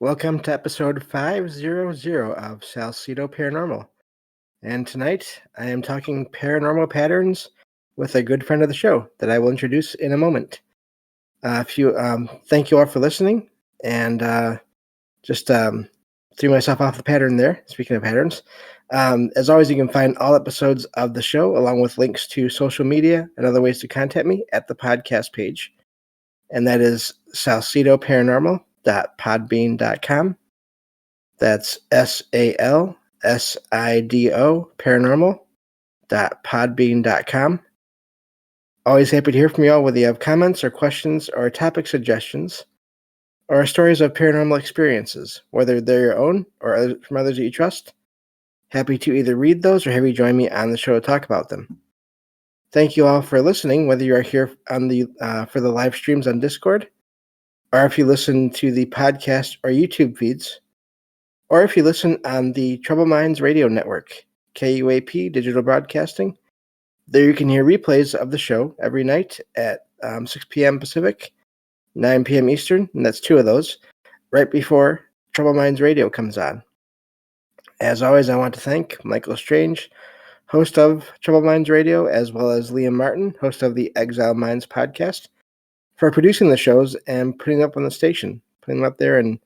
Welcome to episode 500 of Salcedo Paranormal. And tonight I am talking paranormal patterns with a good friend of the show that I will introduce in a moment. Thank you all for listening, and just threw myself off the pattern there. Speaking of patterns, as always, you can find all episodes of the show along with links to social media and other ways to contact me at the podcast page, and that is salcedoparanormal.podbean.com. That's SALSIDO paranormal.podbean.com. Always happy to hear from you all whether you have comments or questions or topic suggestions or stories of paranormal experiences, whether they're your own or from others that you trust. Happy to either read those or have you join me on the show to talk about them. Thank you all for listening, whether you are here on the for the live streams on Discord, or if you listen to the podcast or YouTube feeds, or if you listen on the Troubled Minds Radio Network, KUAP Digital Broadcasting. There you can hear replays of the show every night at 6 p.m. Pacific, 9 p.m. Eastern, and that's two of those, right before Troubled Minds Radio comes on. As always, I want to thank Michael Strange, host of Troubled Minds Radio, as well as Liam Martin, host of the Exile Minds podcast, for producing the shows and putting them up on the station, putting them up there and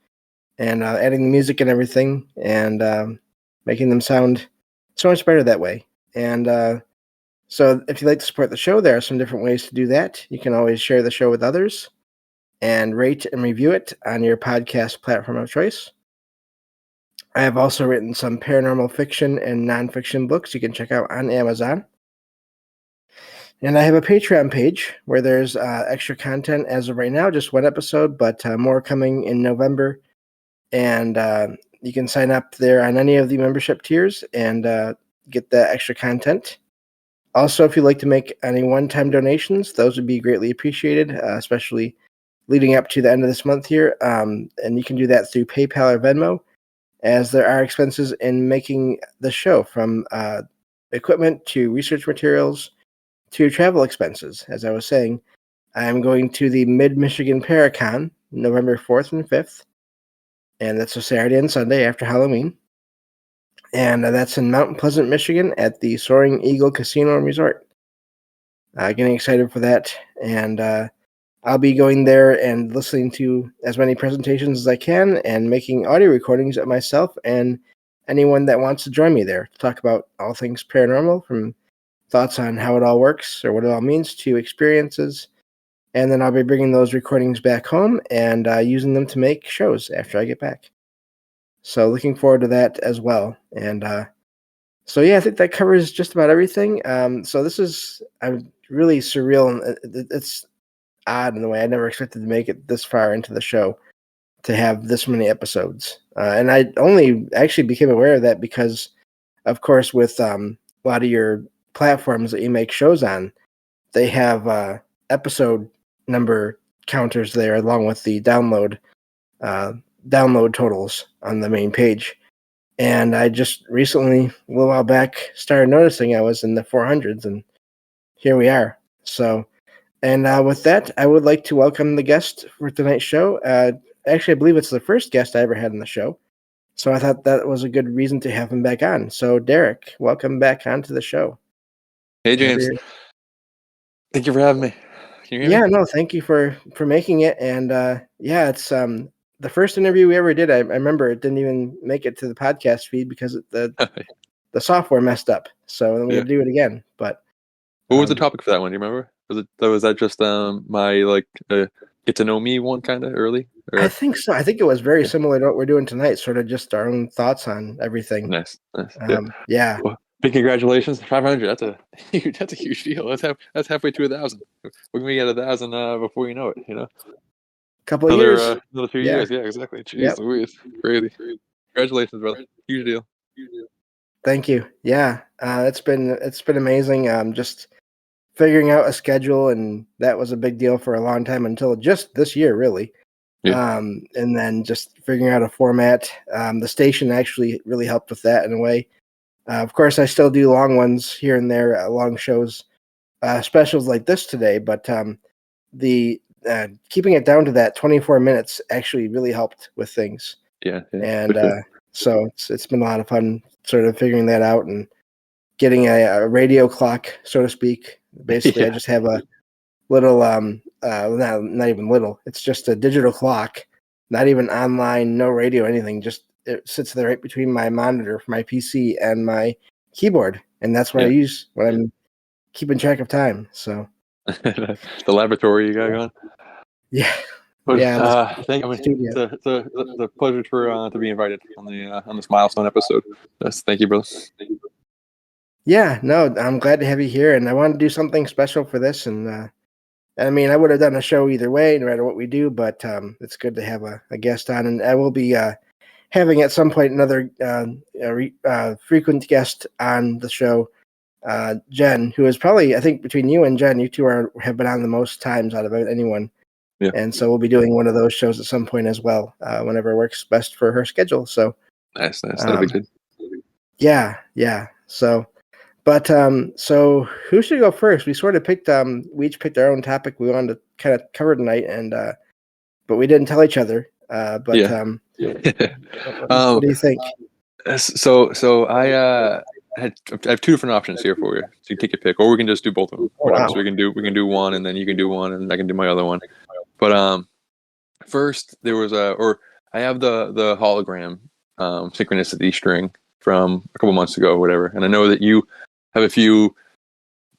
adding the music and everything, and making them sound so much better that way. And so if you'd like to support the show, there are some different ways to do that. You can always share the show with others and rate and review it on your podcast platform of choice. I have also written some paranormal fiction and nonfiction books you can check out on Amazon. And I have a Patreon page where there's extra content as of right now, just one episode, but more coming in November. And you can sign up there on any of the membership tiers and get that extra content. Also, if you'd like to make any one-time donations, those would be greatly appreciated, especially leading up to the end of this month here. And you can do that through PayPal or Venmo, as there are expenses in making the show, from equipment to research materials to travel expenses. As I was saying, I'm going to the Mid-Michigan Paracon November 4th and 5th, and that's a Saturday and Sunday after Halloween. And that's in Mount Pleasant, Michigan at the Soaring Eagle Casino and Resort. Getting excited for that. And I'll be going there and listening to as many presentations as I can and making audio recordings of myself and anyone that wants to join me there to talk about all things paranormal, from thoughts on how it all works or what it all means to experiences. And then I'll be bringing those recordings back home and using them to make shows after I get back. So looking forward to that as well. And so, yeah, I think that covers just about everything. So this is really surreal. And it's odd in the way I never expected to make it this far into the show, to have this many episodes. And I only actually became aware of that because, of course, with a lot of your platforms that you make shows on, they have episode number counters there along with the download totals on the main page. And I just recently, a little while back, started noticing I was in the 400s, and here we are. So, and with that, I would like to welcome the guest for tonight's show. Actually, I believe it's the first guest I ever had on the show, so I thought that was a good reason to have him back on. So, Derek, welcome back onto the show. Hey, James. Thank you for having me. Can you hear me? No, thank you for making it. And yeah, it's the first interview we ever did. I remember it didn't even make it to the podcast feed because the software messed up. So then we had to do it again. But what was the topic for that one? Do you remember? Was that just my get to know me one kind of early? Or? I think so. I think it was very similar to what we're doing tonight. Sort of just our own thoughts on everything. Nice. Yeah. Well, big congratulations, 500. That's a huge deal. That's halfway to 1,000. We're gonna get 1,000 before you know it. You know. Couple of years. Another few years. Yeah, exactly. Jeez Louise. Crazy. Congratulations, brother. Huge deal. Thank you. Yeah. It's been amazing. Just figuring out a schedule, and that was a big deal for a long time until just this year, really. Yeah. And then just figuring out a format. The station actually really helped with that in a way. Of course, I still do long ones here and there, long shows, specials like this today, but the keeping it down to that 24 minutes actually really helped with things. Yeah. And For sure. so it's been a lot of fun sort of figuring that out and getting a radio clock, so to speak. Basically, I Yeah. just have a little not even little. It's just a digital clock, not even online, no radio, anything. Just it sits there right between my monitor for my PC and my keyboard, and that's what I Yeah. use when I'm keeping track of time. So The laboratory you got going. yeah, But yeah, the thank. I mean, studio. it's a pleasure to be invited on this milestone episode. Yes, thank you, brother. Yeah, no, I'm glad to have you here, and I want to do something special for this. And I mean, I would have done a show either way, no matter what we do. But it's good to have a guest on, and I will be having at some point another frequent guest on the show, Jen, who is probably, I think, between you and Jen, you two have been on the most times out of anyone. Yeah. And so we'll be doing one of those shows at some point as well, whenever it works best for her schedule. So Nice. That'll be good. yeah. So, but so who should go first? We sort of picked we each picked our own topic we wanted to kind of cover tonight, and but we didn't tell each other. But Yeah. what do you think? So I have two different options here for you. So you take your pick, or we can just do both of them. Oh, Whatever. wow. So we can do one, and then you can do one, and I can do my other one. But first there was I have the hologram synchronicity string from a couple months ago, or whatever, and I know that you have a few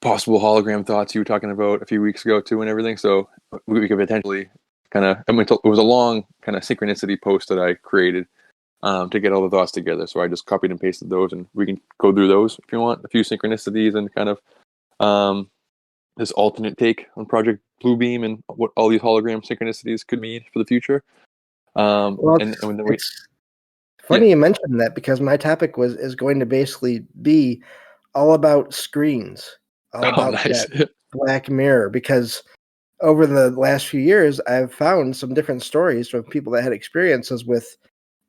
possible hologram thoughts you were talking about a few weeks ago too, and everything. So we could potentially kind of. I mean, it was a long kind of synchronicity post that I created to get all the thoughts together. So I just copied and pasted those, and we can go through those if you want. A few synchronicities and kind of this alternate take on Project Bluebeam and what all these hologram synchronicities could mean for the future. Well, And then we, it's funny you mentioned that because my topic is going to basically be all about screens, all oh, about nice. that Black Mirror. Because over the last few years, I've found some different stories from people that had experiences with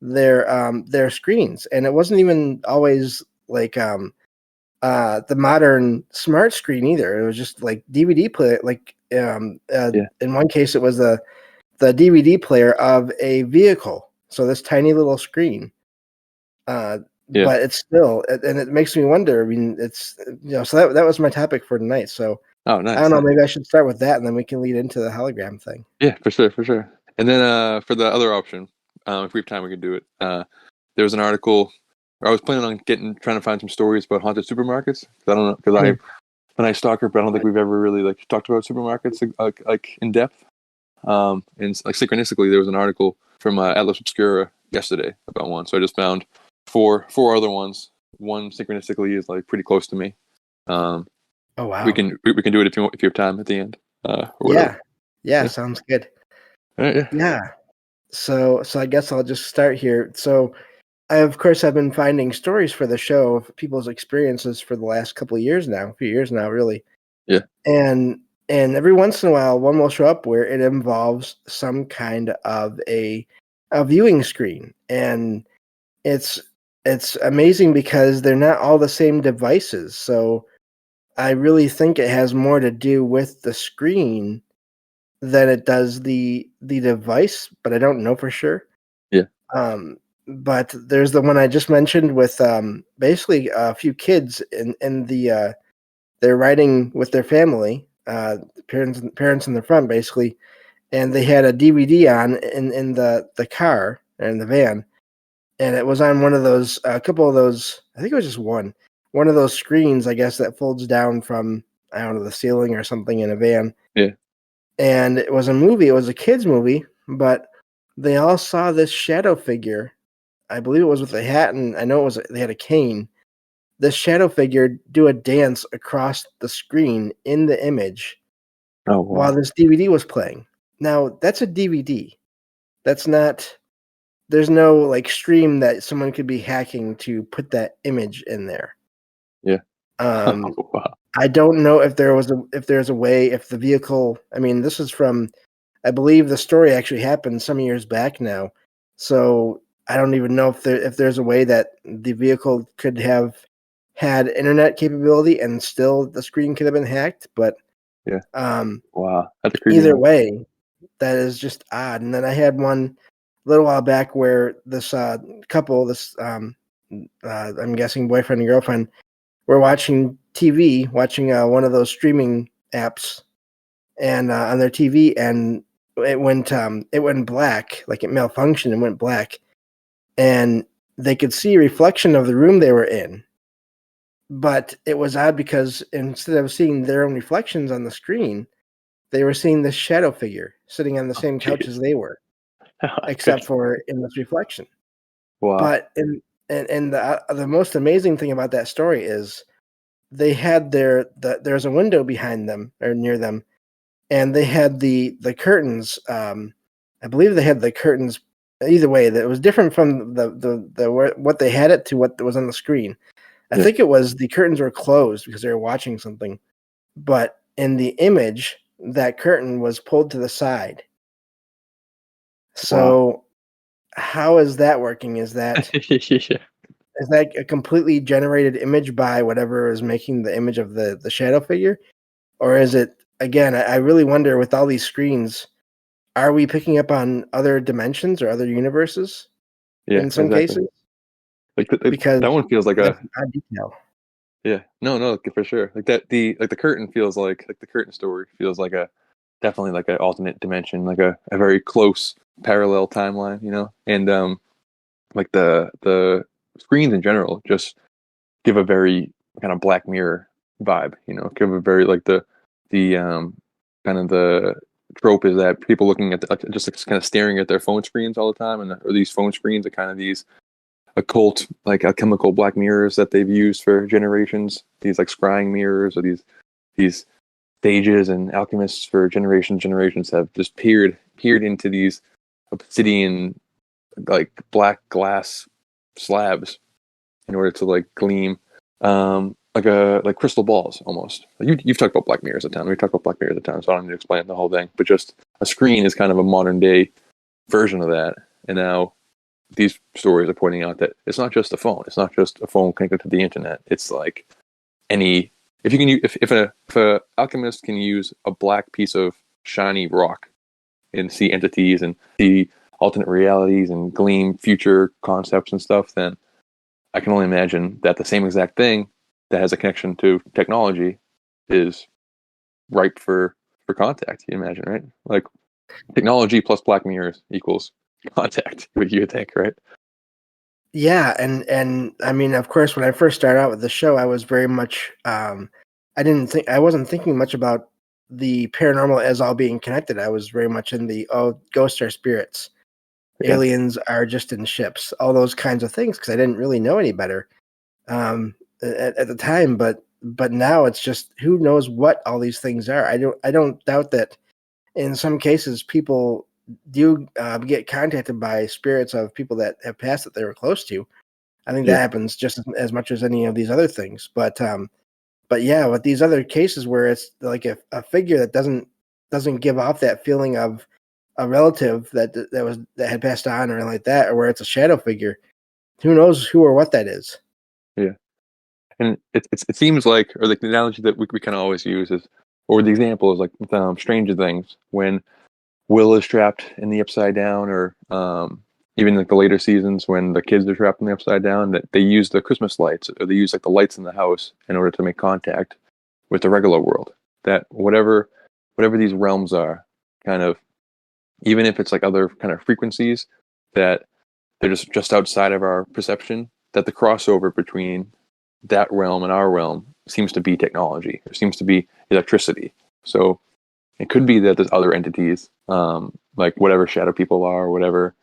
their screens, and it wasn't even always like the modern smart screen either. It was just like DVD player. Like Yeah. in one case, it was the DVD player of a vehicle. So this tiny little screen. Yeah. But it's still, and it makes me wonder. I mean, it's so that was my topic for tonight. So Oh, I nice. don't know. Nice. Maybe I should start with that, and then we can lead into the hologram thing. Yeah, for sure. And then for the other option, if we have time, we can do it. There was an article. I was planning on trying to find some stories about haunted supermarkets. I don't know because I'm a nice stalker, but I don't think we've ever really like talked about supermarkets like in depth. And like synchronistically, there was an article from Atlas Obscura yesterday about one. So I just found four other ones. One synchronistically is like pretty close to me. Oh wow! We can do it if you have time at the end. Or whatever. Yeah, sounds good. All right, yeah. Yeah. So I guess I'll just start here. So of course I've been finding stories for the show of people's experiences for the last couple of years now, a few years now, really. Yeah. And every once in a while, one will show up where it involves some kind of a viewing screen, and it's amazing because they're not all the same devices. So I really think it has more to do with the screen than it does the device, but I don't know for sure. Yeah. But there's the one I just mentioned with basically a few kids in the they're riding with their family, parents in the front basically, and they had a DVD on in the car or in the van, and it was on one of those a couple of those, I think it was just one of those screens, I guess, that folds down from, I don't know, the ceiling or something in a van. Yeah. And it was a movie. It was a kids movie, but they all saw this shadow figure. I believe it was with a hat, and I know they had a cane. This shadow figure do a dance across the screen in the image Oh while wow. this DVD was playing. Now that's a DVD. That's not. There's no like stream that someone could be hacking to put that image in there. Yeah. Wow. I don't know if there's a way, if the vehicle. I mean, this is from, I believe the story actually happened some years back now, so I don't even know if there's a way that the vehicle could have had internet capability and still the screen could have been hacked. But Yeah. Wow. That's a creepy either one. way, that is just odd. And then I had one little while back where this couple, I'm guessing boyfriend and girlfriend, were watching TV, watching one of those streaming apps, and on their TV, and it went black, like it malfunctioned and went black, and they could see a reflection of the room they were in. But it was odd because instead of seeing their own reflections on the screen, they were seeing this shadow figure sitting on the Oh, same couch jeez. as they were, Oh my except goodness. for in this reflection. Wow. But and the most amazing thing about that story is they had there's a window behind them or near them, and they had the curtains. I believe they had the curtains. Either way, that was different from what they had it to what was on the screen. I Yeah. think it was the curtains were closed because they were watching something, but in the image, that curtain was pulled to the side. Wow. So how is that working? Yeah. Is that a completely generated image by whatever is making the image of the shadow figure? Or is it, again, I really wonder with all these screens, are we picking up on other dimensions or other universes Yeah. in some Exactly. cases? Like Because that one feels like that's a an odd detail. yeah. No, for sure. Like that the curtain feels like the curtain story feels like a definitely like an alternate dimension, like a very close parallel timeline, you know? And like the screens in general just give a very kind of Black Mirror vibe, you know, give a very like the kind of the trope is that people looking at like, just like, kind of staring at their phone screens all the time, and or these phone screens are kind of these occult like chemical black mirrors that they've used for generations. These like scrying mirrors or these sages and alchemists for generations have just peered into these obsidian like black glass slabs in order to like gleam like crystal balls almost. You've talked about black mirrors a ton. We've talked about black mirrors a ton, so I don't need to explain the whole thing. But just a screen is kind of a modern day version of that. And now these stories are pointing out that it's not just a phone. It's not just a phone connected to the internet. It's like any if you can use, if a alchemist can use a black piece of shiny rock and see entities and see alternate realities and glean future concepts and stuff, then I can only imagine that the same exact thing that has a connection to technology is ripe for contact. You imagine, right? Like technology plus black mirrors equals contact. What you would think, right? Yeah, and I mean, of course, when I first started out with the show, I was very much I wasn't thinking much about the paranormal as all being connected. I was very much in the ghosts are spirits, Yeah, aliens are just in ships, all those kinds of things because I didn't really know any better at the time. But now it's just who knows what all these things are. I don't doubt that in some cases people do get contacted by spirits of people that have passed that they were close to. I think that yeah, happens just as much as any of these other things. But yeah, with these other cases where it's like a figure that doesn't give off that feeling of a relative that had passed on or anything like that, or where it's a shadow figure, who knows who or what that is? yeah. And it seems like, or like the analogy that we kind of always use is, or the example is like with Stranger Things when Will is trapped in the Upside Down, or even like the later seasons when the kids are trapped in the Upside Down, that they use the Christmas lights or they use like the lights in the house in order to make contact with the regular world. That whatever these realms are, kind of even if it's like other kind of frequencies that they're just outside of our perception, that the crossover between that realm and our realm seems to be technology. There seems to be electricity. So it could be that there's other entities, like whatever shadow people are, whatever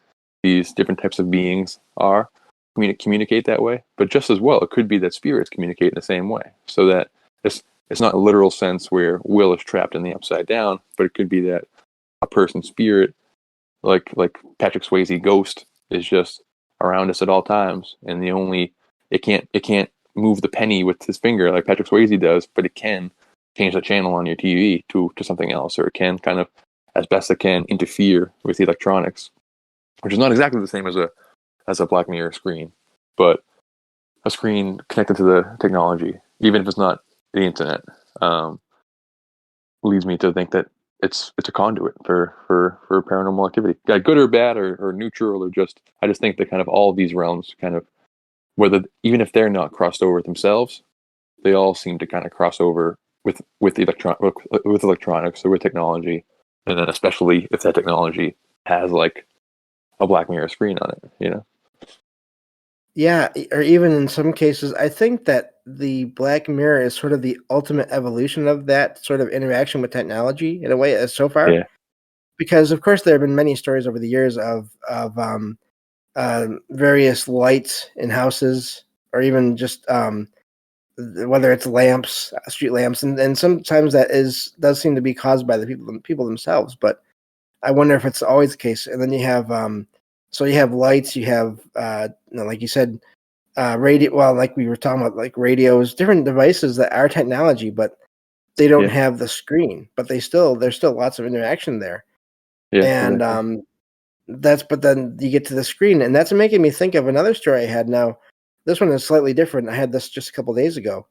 these different types of beings are, communicate that way. But just as well, it could be that spirits communicate in the same way. So that it's not a literal sense where Will is trapped in the Upside Down, but it could be that a person's spirit, like Patrick Swayze ghost, is just around us at all times, and it can't move the penny with his finger like Patrick Swayze does, but it can change the channel on your TV to something else, or it can kind of, as best it can, interfere with the electronics, which is not exactly the same as a Black Mirror screen, but a screen connected to the technology, even if it's not the internet, leads me to think that it's a conduit for paranormal activity, good or bad or neutral or just. I just think that kind of all of these realms kind of whether even if they're not crossed over themselves, they all seem to kind of cross over with with electronics or with technology, and then especially if that technology has like a Black Mirror screen on it, you know. Yeah, or even in some cases, I think that the Black Mirror is sort of the ultimate evolution of that sort of interaction with technology in a way so far. Yeah, Because of course there have been many stories over the years of various lights in houses, or even just whether it's lamps, street lamps, and sometimes that does seem to be caused by the people themselves. But I wonder if it's always the case. And then you have so you have lights, you have like you said, radio. Well, like we were talking about, like radios, different devices that are technology, but they don't yeah, have the screen. But there's still lots of interaction there. yeah, And exactly. but then you get to the screen, and that's making me think of another story I had. Now, this one is slightly different. I had this just a couple days ago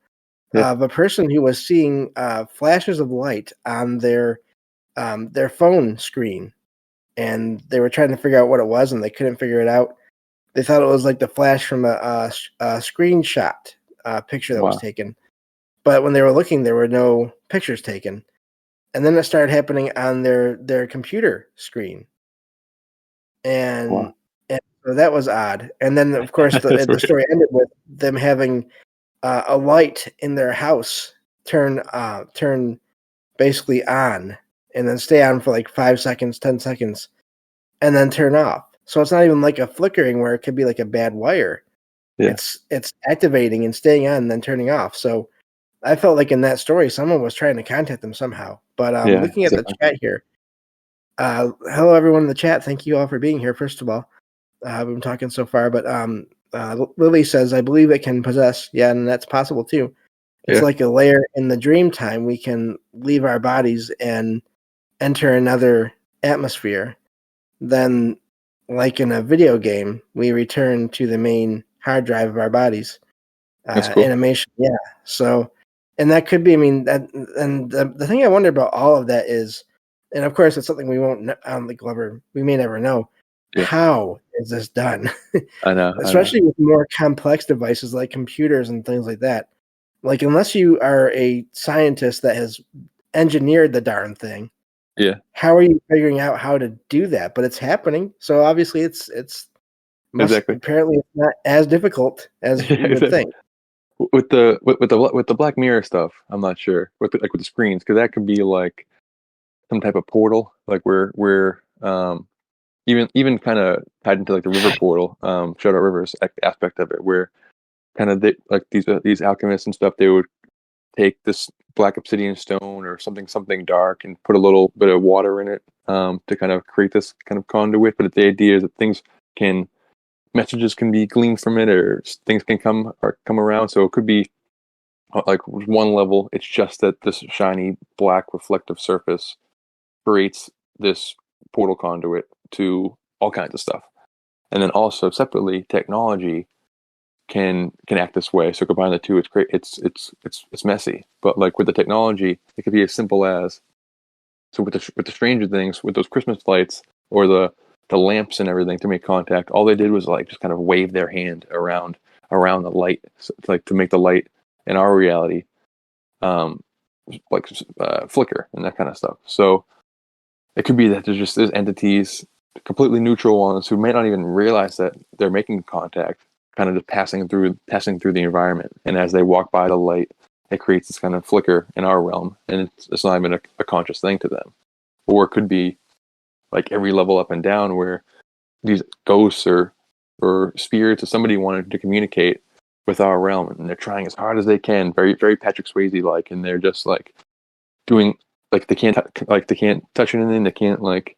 Yeah, of a person who was seeing flashes of light on their phone screen, and they were trying to figure out what it was, and they couldn't figure it out. They thought it was like the flash from a screenshot picture that was wow, taken, but when they were looking, there were no pictures taken. And then it started happening on their computer screen, and wow. and so that was odd. And then, of course, That's the weird. story ended with them having a light in their house turn basically on, and then stay on for like 5 seconds, 10 seconds, and then turn off. So it's not even like a flickering where it could be like a bad wire. Yeah, It's activating and staying on and then turning off. So I felt like in that story, someone was trying to contact them somehow. But yeah, looking at the exactly. chat here, hello everyone in the chat. Thank you all for being here. First of all, we've been talking so far, but Lily says, I believe it can possess. Yeah, and that's possible too. It's Yeah, like a layer in the dream time. We can leave our bodies and enter another atmosphere. Then, like in a video game, we return to the main hard drive of our bodies. that's cool. Animation, yeah. So, and that could be. I mean, that and the thing I wonder about all of that is, and of course, it's something we won't. I don't think we may never know. Yeah, How is this done? I know. Especially with more complex devices like computers and things like that. Like, unless you are a scientist that has engineered the darn thing, Yeah, how are you figuring out how to do that? But it's happening. So obviously it's must exactly. apparently it's not as difficult as Yeah, we would exactly. think. With the Black Mirror stuff, I'm not sure with the screens because that could be like some type of portal, like where even kind of tied into like the river portal, Shadow Rivers aspect of it, where kind of like these alchemists and stuff, they would take this black obsidian stone or something dark and put a little bit of water in it to kind of create this kind of conduit. But the idea is that can messages can be gleaned from it, or things can come around. So it could be like one level. It's just that this shiny black reflective surface creates this portal conduit to all kinds of stuff. And then also separately, technology can act this way. So combine the two, it's great. It's messy, but like with the technology, it could be as simple as so with the Stranger Things, with those Christmas lights or the lamps and everything to make contact. All they did was like just kind of wave their hand around the light, so, like to make the light in our reality, um, like flicker and that kind of stuff. So it could be that there's entities, completely neutral ones, who may not even realize that they're making contact, kind of just passing through the environment. And as they walk by the light, it creates this kind of flicker in our realm, and it's not even a conscious thing to them. Or it could be like every level up and down where these ghosts or spirits or somebody wanted to communicate with our realm, and they're trying as hard as they can, very very Patrick Swayze like, and they're just like doing like they can't touch anything, they can't like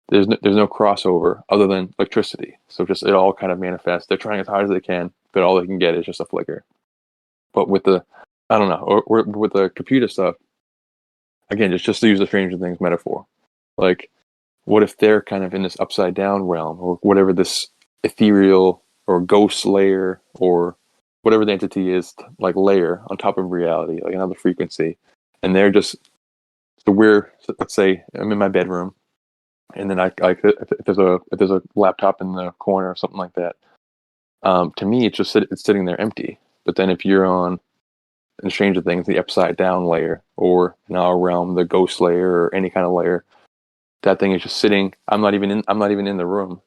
there's no crossover other than electricity. So just it all kind of manifests. They're trying as hard as they can, but all they can get is just a flicker. But with the I don't know, or with the computer stuff, again, just to use the Stranger Things metaphor, like what if they're kind of in this upside down realm or whatever this ethereal or ghost layer or whatever the entity is, like layer on top of reality, like another frequency, and they're just So let's say I'm in my bedroom, and then if there's a laptop in the corner or something like that, to me it's sitting there empty. But then if you're on in Stranger Things, the upside down layer, or in our realm, the ghost layer, or any kind of layer, that thing is just sitting. I'm not even in the room,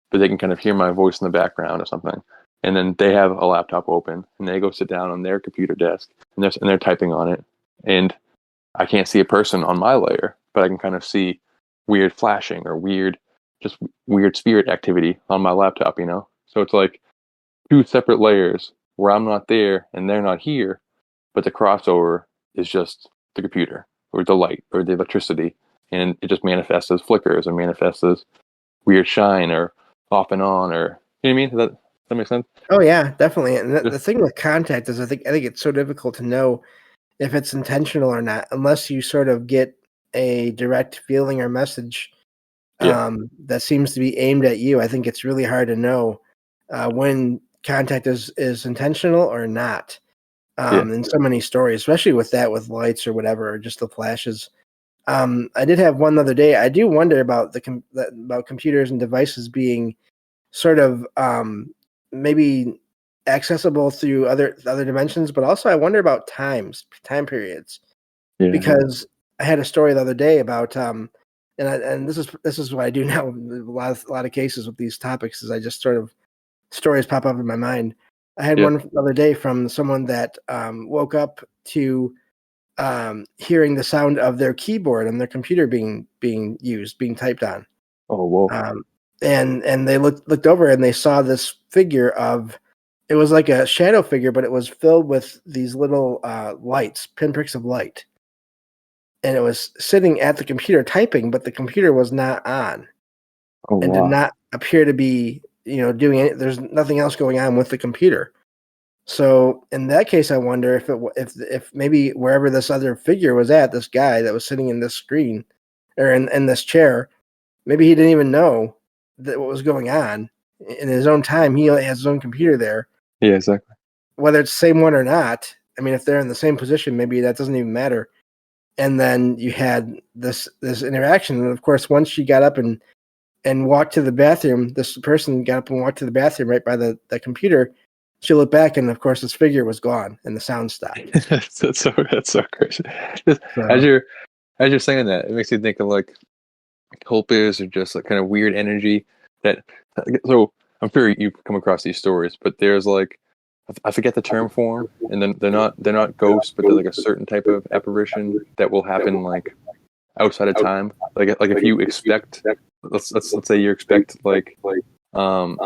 but they can kind of hear my voice in the background or something. And then they have a laptop open, and they go sit down on their computer desk, and they're typing on it. And I can't see a person on my layer, but I can kind of see weird flashing or just weird spirit activity on my laptop. So it's like two separate layers where I'm not there and they're not here, but the crossover is just the computer or the light or the electricity, and it just manifests as flickers or manifests as weird shine or off and on, or you know what I mean? That make sense? Oh yeah, definitely. And Yeah. the thing with contact is, I think it's so difficult to know if it's intentional or not, unless you sort of get a direct feeling or message Yeah. that seems to be aimed at you. I think it's really hard to know when contact is intentional or not. Yeah. In so many stories, especially with lights or whatever, or just the flashes. I did have one the other day. I do wonder about about computers and devices being sort of maybe accessible through other dimensions, but also I wonder about time periods, Yeah. because I had a story the other day about and this is what I do now. A lot of cases with these topics is I just sort of stories pop up in my mind. I had Yeah. one the other day from someone that woke up to hearing the sound of their keyboard on their computer being typed on. Oh, whoa. Um, and they looked over and they saw this figure of, it was like a shadow figure, but it was filled with these little lights, pinpricks of light. And it was sitting at the computer typing, but the computer was not on Oh, and did wow. not appear to be, doing it. There's nothing else going on with the computer. So in that case, I wonder if maybe wherever this other figure was at, this guy that was sitting in this screen or in this chair, maybe he didn't even know that what was going on in his own time. He has his own computer there, Yeah, exactly. whether it's the same one or not. I mean, if they're in the same position, maybe that doesn't even matter. And then you had this interaction, and of course, once she got up and walked to the bathroom, this person got up and walked to the bathroom right by the computer. She looked back, and of course, this figure was gone, and the sound stopped. That's so crazy. Just as So you're saying that, it makes you think of like cultists or just like kind of weird energy that. So I'm sure you've come across these stories, but there's like I forget the term for them, and then they're not ghosts, but they're like a certain type of apparition that will happen like outside of time. Like if you expect, let's say you expect um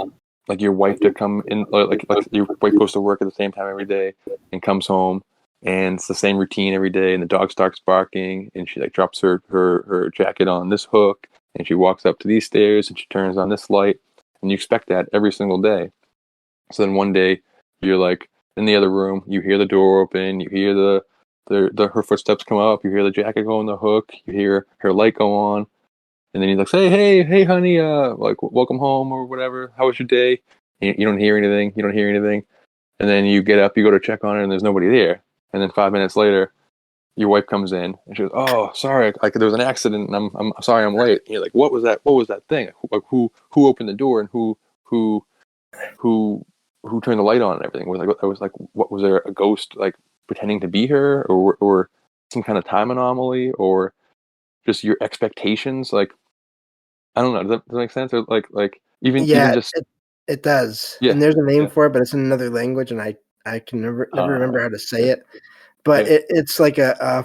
like your wife to come in, like your wife goes to work at the same time every day and comes home, and it's the same routine every day, and the dog starts barking, and she like drops her jacket on this hook, and she walks up to these stairs, and she turns on this light, and you expect that every single day. So then one day you're like in the other room, you hear the door open, you hear the her footsteps come up, you hear the jacket go on the hook, you hear her light go on, and then he's like, hey, honey, like welcome home or whatever. How was your day? And you don't hear anything. You don't hear anything. And then you get up, you go to check on her, and there's nobody there. And then 5 minutes later, your wife comes in and she goes, "Oh, sorry, like there was an accident, and I'm sorry I'm late." And you're like, "What was that? What was that thing? Like who opened the door and who who who turned the light on and everything?" I was like, what was there, a ghost like pretending to be her, or some kind of time anomaly, or just your expectations? Like I don't know. Does that make sense? Or like even yeah, just it does, yeah and there's a name yeah for it, but it's in another language, and I can never remember how to say yeah it. But yeah it's like uh,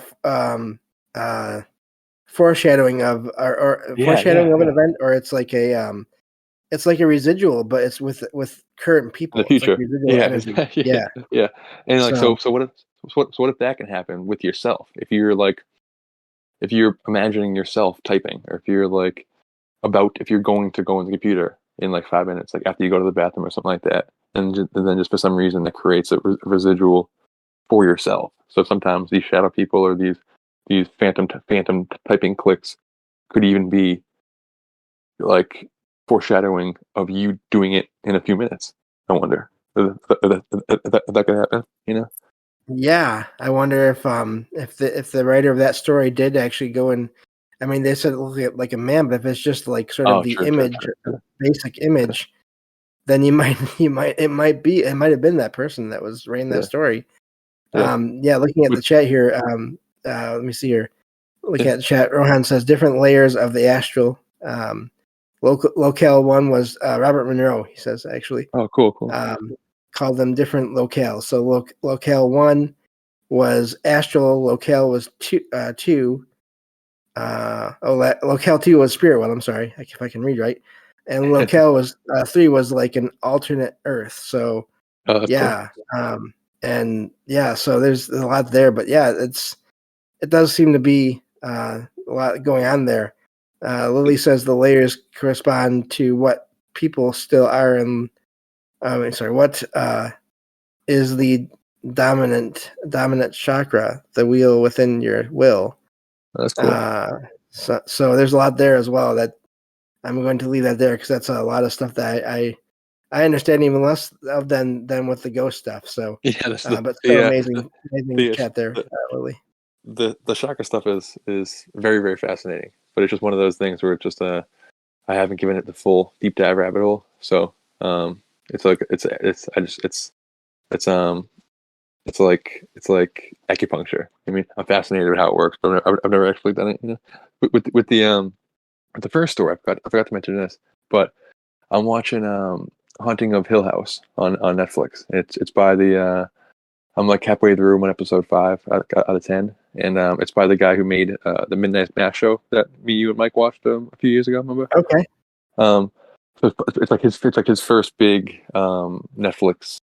foreshadowing of or yeah foreshadowing yeah of an yeah event, or it's like a residual, but it's with current in the people. It's like future. residual Yeah, energy. yeah, Yeah. yeah. And like So so what if that can happen with yourself? If you're imagining yourself typing, or if you're like if you're going to go on the computer in like 5 minutes, like after you go to the bathroom or something like that, and then just for some reason that creates a residual for yourself. So sometimes these shadow people or these phantom typing clicks could even be like foreshadowing of you doing it in a few minutes. I wonder if that could happen. Yeah, I wonder if the writer of that story did actually go and, I mean, they said it looked like a man, but if it's just like sort of Oh, the true, true, image, true, true. basic image, then it might have been that person that was writing that Yeah, story. yeah. Yeah, looking at the Which, chat here, let me see here. Look yeah. at the chat. Rohan says different layers of the astral. Locale one was Robert Monroe. He says actually Oh, cool, cool. um, called them different locales. So locale one was astral. Locale was two. Locale two was spirit one. I'm sorry, if I can read right. And It's, locale was three was like an alternate Earth. So oh, that's cool. yeah, and yeah, so there's a lot there, but yeah, it does seem to be a lot going on there. Lily says the layers correspond to what people still are in. Sorry, what is the dominant chakra, the wheel within your will? That's cool. Uh, so there's a lot there as well that I'm going to leave that there because that's a lot of stuff that I understand even less of than with the ghost stuff. So, Yeah, that's but still the amazing the, chat there, the Lily. the chakra stuff is very, very fascinating. But it's just one of those things where it's just I haven't given it the full deep dive rabbit hole. So it's like it's it's like acupuncture. I mean, I'm fascinated with how it works, but I've never actually done it. You know, with the first story, I forgot to mention this, but I'm watching Haunting of Hill House on Netflix. It's by the I'm like halfway through. I'm on episode 5 out of 10, and it's by the guy who made the Midnight Mass show that me, you, and Mike watched a few years ago. Remember? Okay. Um, so it's like his first big Netflix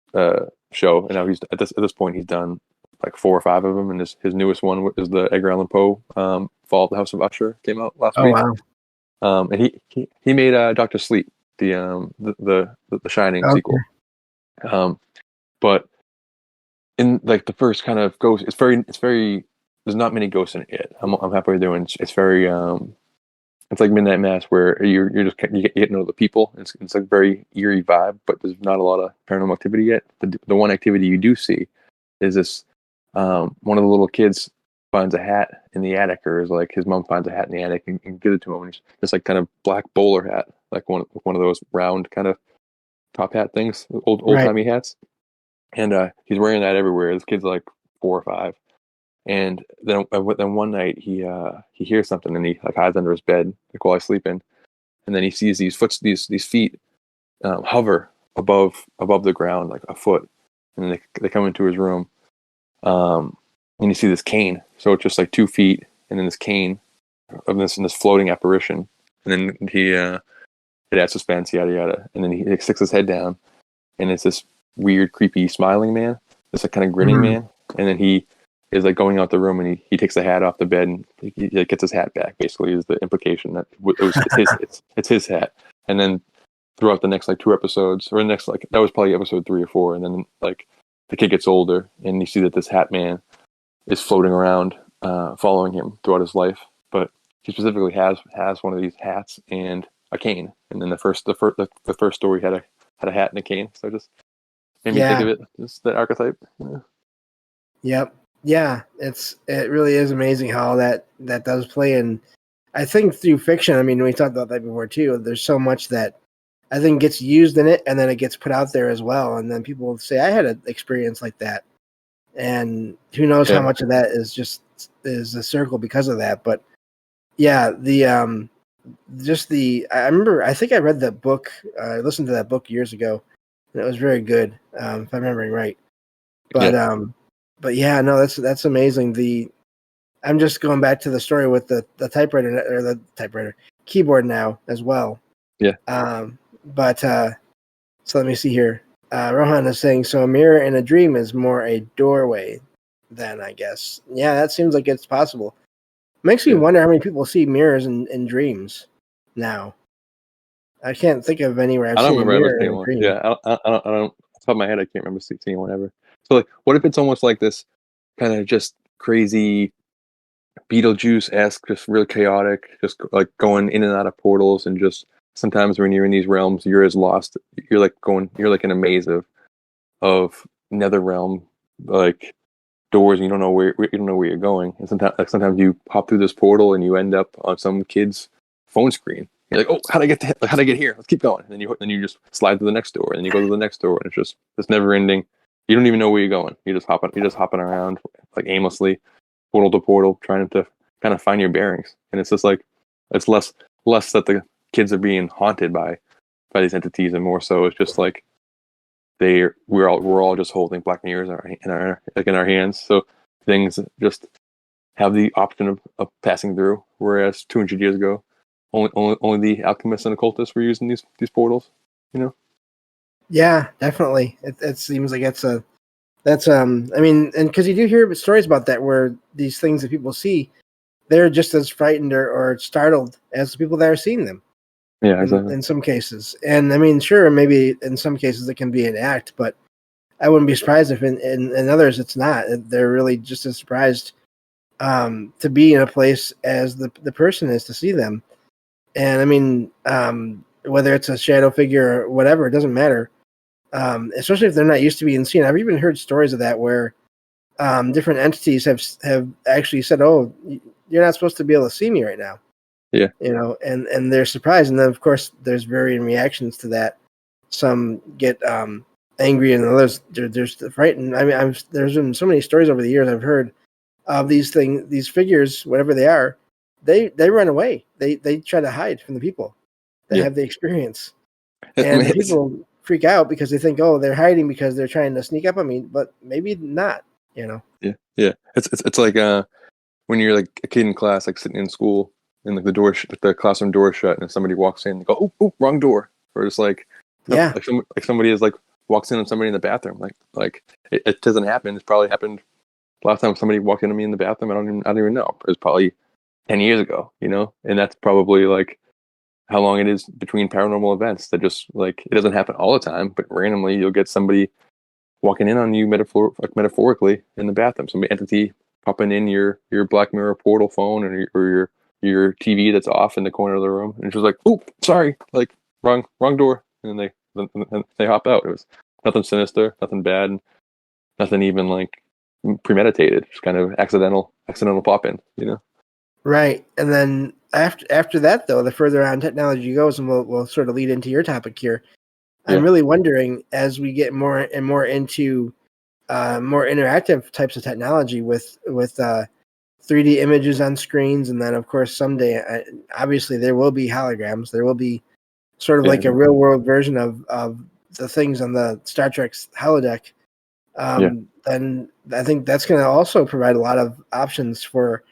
show, and now he's at this point he's done like 4 or 5 of them, and his newest one is the Edgar Allan Poe Fall of the House of Usher came out last Oh week. wow. And he made Doctor Sleep, the Shining Okay. sequel. But in like the first kind of ghost, it's very there's not many ghosts in it yet. I'm halfway through, and it's very it's like Midnight Mass where you're just you get to know the people. It's like very eerie vibe, but there's not a lot of paranormal activity yet. The one activity you do see is this one of the little kids finds a hat in the attic, or is like his mom finds a hat in the attic and gives it to him, and it's this like kind of black bowler hat, like one of those round kind of top hat things, old Right. timey hats, and he's wearing that everywhere. This kid's like 4 or 5, and then one night he hears something and he like hides under his bed like while he's sleeping, and then he sees these feet hover above the ground like a foot, and they come into his room, and you see this cane. So it's just like 2 feet, and then this cane of this floating apparition, and then it adds suspense, yada yada, and then he like, sticks his head down, and it's this weird, creepy, smiling man, this like kind of grinning Mhm. man, and then he is like going out the room, and he takes the hat off the bed, and he like, gets his hat back. Basically, is the implication that it's his hat, and then throughout the next like 2 episodes, or the next like that was probably episode 3 or 4, and then like the kid gets older, and you see that this hat man is floating around, following him throughout his life. But he specifically has one of these hats and a cane. And then the first story had a hat and a cane. So it just made me think Yeah. of it. Just the archetype. Yeah. Yep. Yeah. It really is amazing how that does play in. I think through fiction. I mean, we talked about that before too. There's so much that I think gets used in it, and then it gets put out there as well, and then people will say, "I had an experience like that," and who knows how Yeah. much of that is a circle because of that. But yeah, the just the I remember I think I read that book. I listened to that book years ago, and it was very good, if I'm remembering right. Yeah. But but yeah, no, that's amazing. I'm just going back to the story with the typewriter or the typewriter keyboard now as well. Yeah. But so let me see here. Rohan is saying so. A mirror in a dream is more a doorway, then I guess. Yeah, that seems like it's possible. Makes me Yeah. wonder how many people see mirrors in dreams now. I can't think of anywhere I've I don't seen a remember ever mirror in seeing a one. dream. Yeah. I don't, off the top of my head, I can't remember seeing one ever. So like, what if it's almost like this kind of just crazy Beetlejuice-esque, just real chaotic, just like going in and out of portals, and just sometimes when you're in these realms, you're as lost. You're like in a maze of nether realm, like doors and you don't know where you're going. And sometimes you hop through this portal and you end up on some kid's phone screen. You're like, oh, how'd I get here? Let's keep going. And then you just slide to the next door, and then you go to the next door, and it's just this never ending. You don't even know where you're going. You're just hopping around like aimlessly, portal to portal, trying to kind of find your bearings. And it's just like it's less that the kids are being haunted by these entities, and more so it's just like we're all just holding black mirrors in our hands. So things just have the option of passing through. Whereas 200 years ago, only the alchemists and occultists were using these portals. Yeah, definitely. It seems like that's I mean, and because you do hear stories about that where these things that people see, they're just as frightened or startled as the people that are seeing them. Yeah, exactly. In some cases. And I mean, sure, maybe in some cases it can be an act, but I wouldn't be surprised if in others it's not. They're really just as surprised to be in a place as the person is to see them. And I mean, whether it's a shadow figure or whatever, it doesn't matter. Especially if they're not used to being seen. I've even heard stories of that where different entities have actually said, "Oh, you're not supposed to be able to see me right now." Yeah. And they're surprised, and then of course there's varying reactions to that. Some get angry, and others they're frightened. I mean, there's been so many stories over the years I've heard of these figures, whatever they are, they run away. They try to hide from the people that Yeah. have the experience, and the people freak out because they think, oh, they're hiding because they're trying to sneak up on me, but maybe not. Yeah. It's like when you're like a kid in class, like sitting in school, and like the classroom door shut, and somebody walks in, and go, oh, wrong door, or just like Yeah, like somebody is like walks in on somebody in the bathroom, like it doesn't happen. It's probably happened last time somebody walked into me in the bathroom. I don't even know. It was probably 10 years ago, and that's probably like how long it is between paranormal events. That just like it doesn't happen all the time, but randomly you'll get somebody walking in on you metaphorically in the bathroom, some entity popping in your Black Mirror portal phone or your TV that's off in the corner of the room, and it's just like, oh, sorry, like wrong door, and they hop out. It was nothing sinister, nothing bad, nothing even like premeditated, just kind of accidental pop in. right. And then after that, though, the further on technology goes, and we'll sort of lead into your topic here. Yeah. I'm really wondering as we get more and more into more interactive types of technology with 3D images on screens, and then of course someday, obviously there will be holograms. There will be sort of like a real world version of the things on the Star Trek's holodeck. Then I think that's going to also provide a lot of options for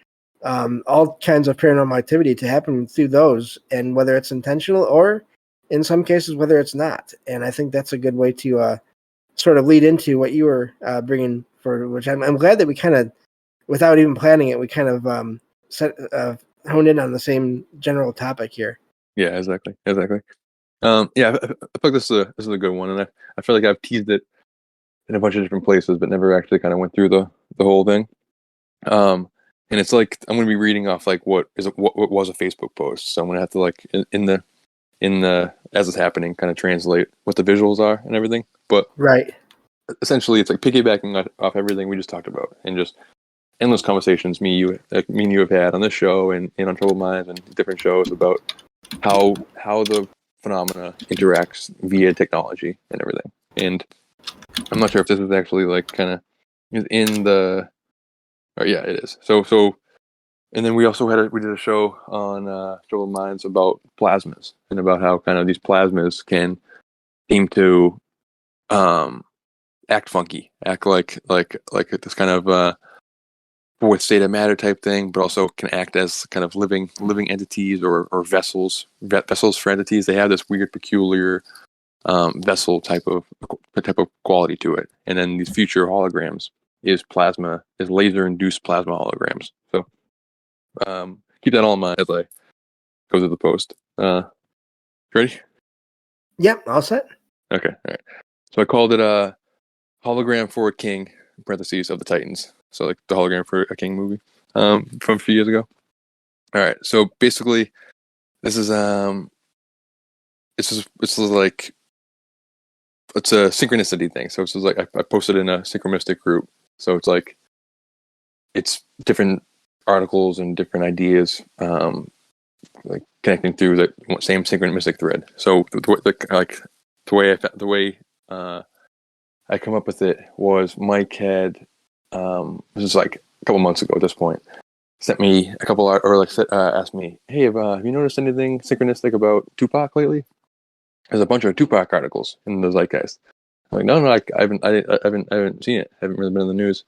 all kinds of paranormal activity to happen through those, and whether it's intentional or in some cases whether it's not. And I think that's a good way to sort of lead into what you were bringing for, which I'm glad that we kind of, without even planning it, we kind of honed in on the same general topic here. Yeah, exactly. Yeah, I feel like this is a good one, and I feel like I've teased it in a bunch of different places, but never actually kind of went through the whole thing. And it's like I'm going to be reading off like what was a Facebook post, so I'm going to have to like in the as it's happening, kind of translate what the visuals are and everything. But Right. essentially, it's like piggybacking off everything we just talked about, and just endless conversations me and you have had on this show and on Troubled Minds and different shows about how the phenomena interacts via technology and everything. And I'm not sure if this is actually like kind of in the, or yeah, it is. So, and then we also we did a show on Troubled Minds about plasmas and about how kind of these plasmas can seem to act funky, act like this kind of void state of matter type thing, but also can act as kind of living entities or vessels for entities. They have this weird, peculiar vessel type of quality to it. And then these future holograms is laser induced plasma holograms. So keep that all in mind as I go through the post. Ready? Yep, all set. Okay, all right. So I called it a hologram for a king, in parentheses, of the Titans. So like the hologram for a king movie from a few years ago. All right. So basically, this is like it's a synchronicity thing. So it's just like I posted in a synchronistic group. So it's like it's different articles and different ideas, like connecting through the same synchronistic thread. So the way I come up with it was Mike had this is like a couple months ago at this point, sent me a couple asked me, hey, have you noticed anything synchronistic about Tupac lately? There's a bunch of Tupac articles in the zeitgeist. I'm like, no, I haven't seen it. I haven't really been in the news.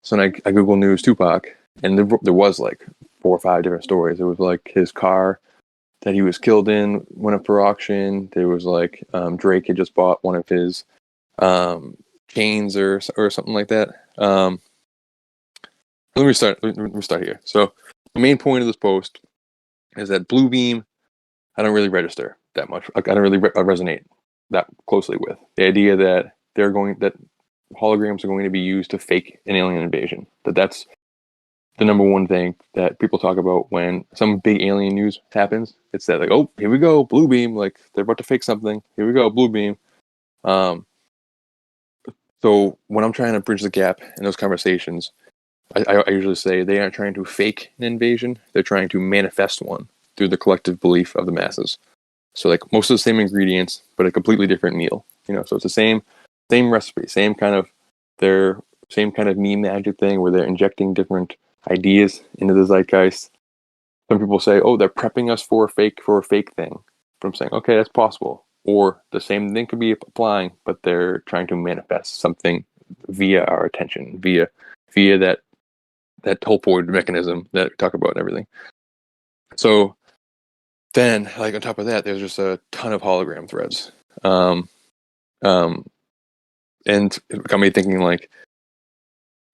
So then I Google News Tupac, and there was like 4 or 5 different stories. It was like his car that he was killed in went up for auction. There was like Drake had just bought one of his chains or something like that. Let me start here. So the main point of this post is that Bluebeam, I don't really register that much. Like, I don't really resonate that closely with the idea that that holograms are going to be used to fake an alien invasion. That's the number one thing that people talk about when some big alien news happens. It's that, like, oh, here we go, Bluebeam, like they're about to fake something. Here we go, Bluebeam. So when I'm trying to bridge the gap in those conversations, I usually say they aren't trying to fake an invasion. They're trying to manifest one through the collective belief of the masses. So like most of the same ingredients, but a completely different meal. So it's the same recipe, same kind of meme magic thing where they're injecting different ideas into the zeitgeist. Some people say, oh, they're prepping us for a fake thing. But I'm saying, okay, that's possible. Or the same thing could be applying, but they're trying to manifest something via our attention, via that teleported mechanism that we talk about and everything. So then, like, on top of that, there's just a ton of hologram threads. And it got me thinking, like,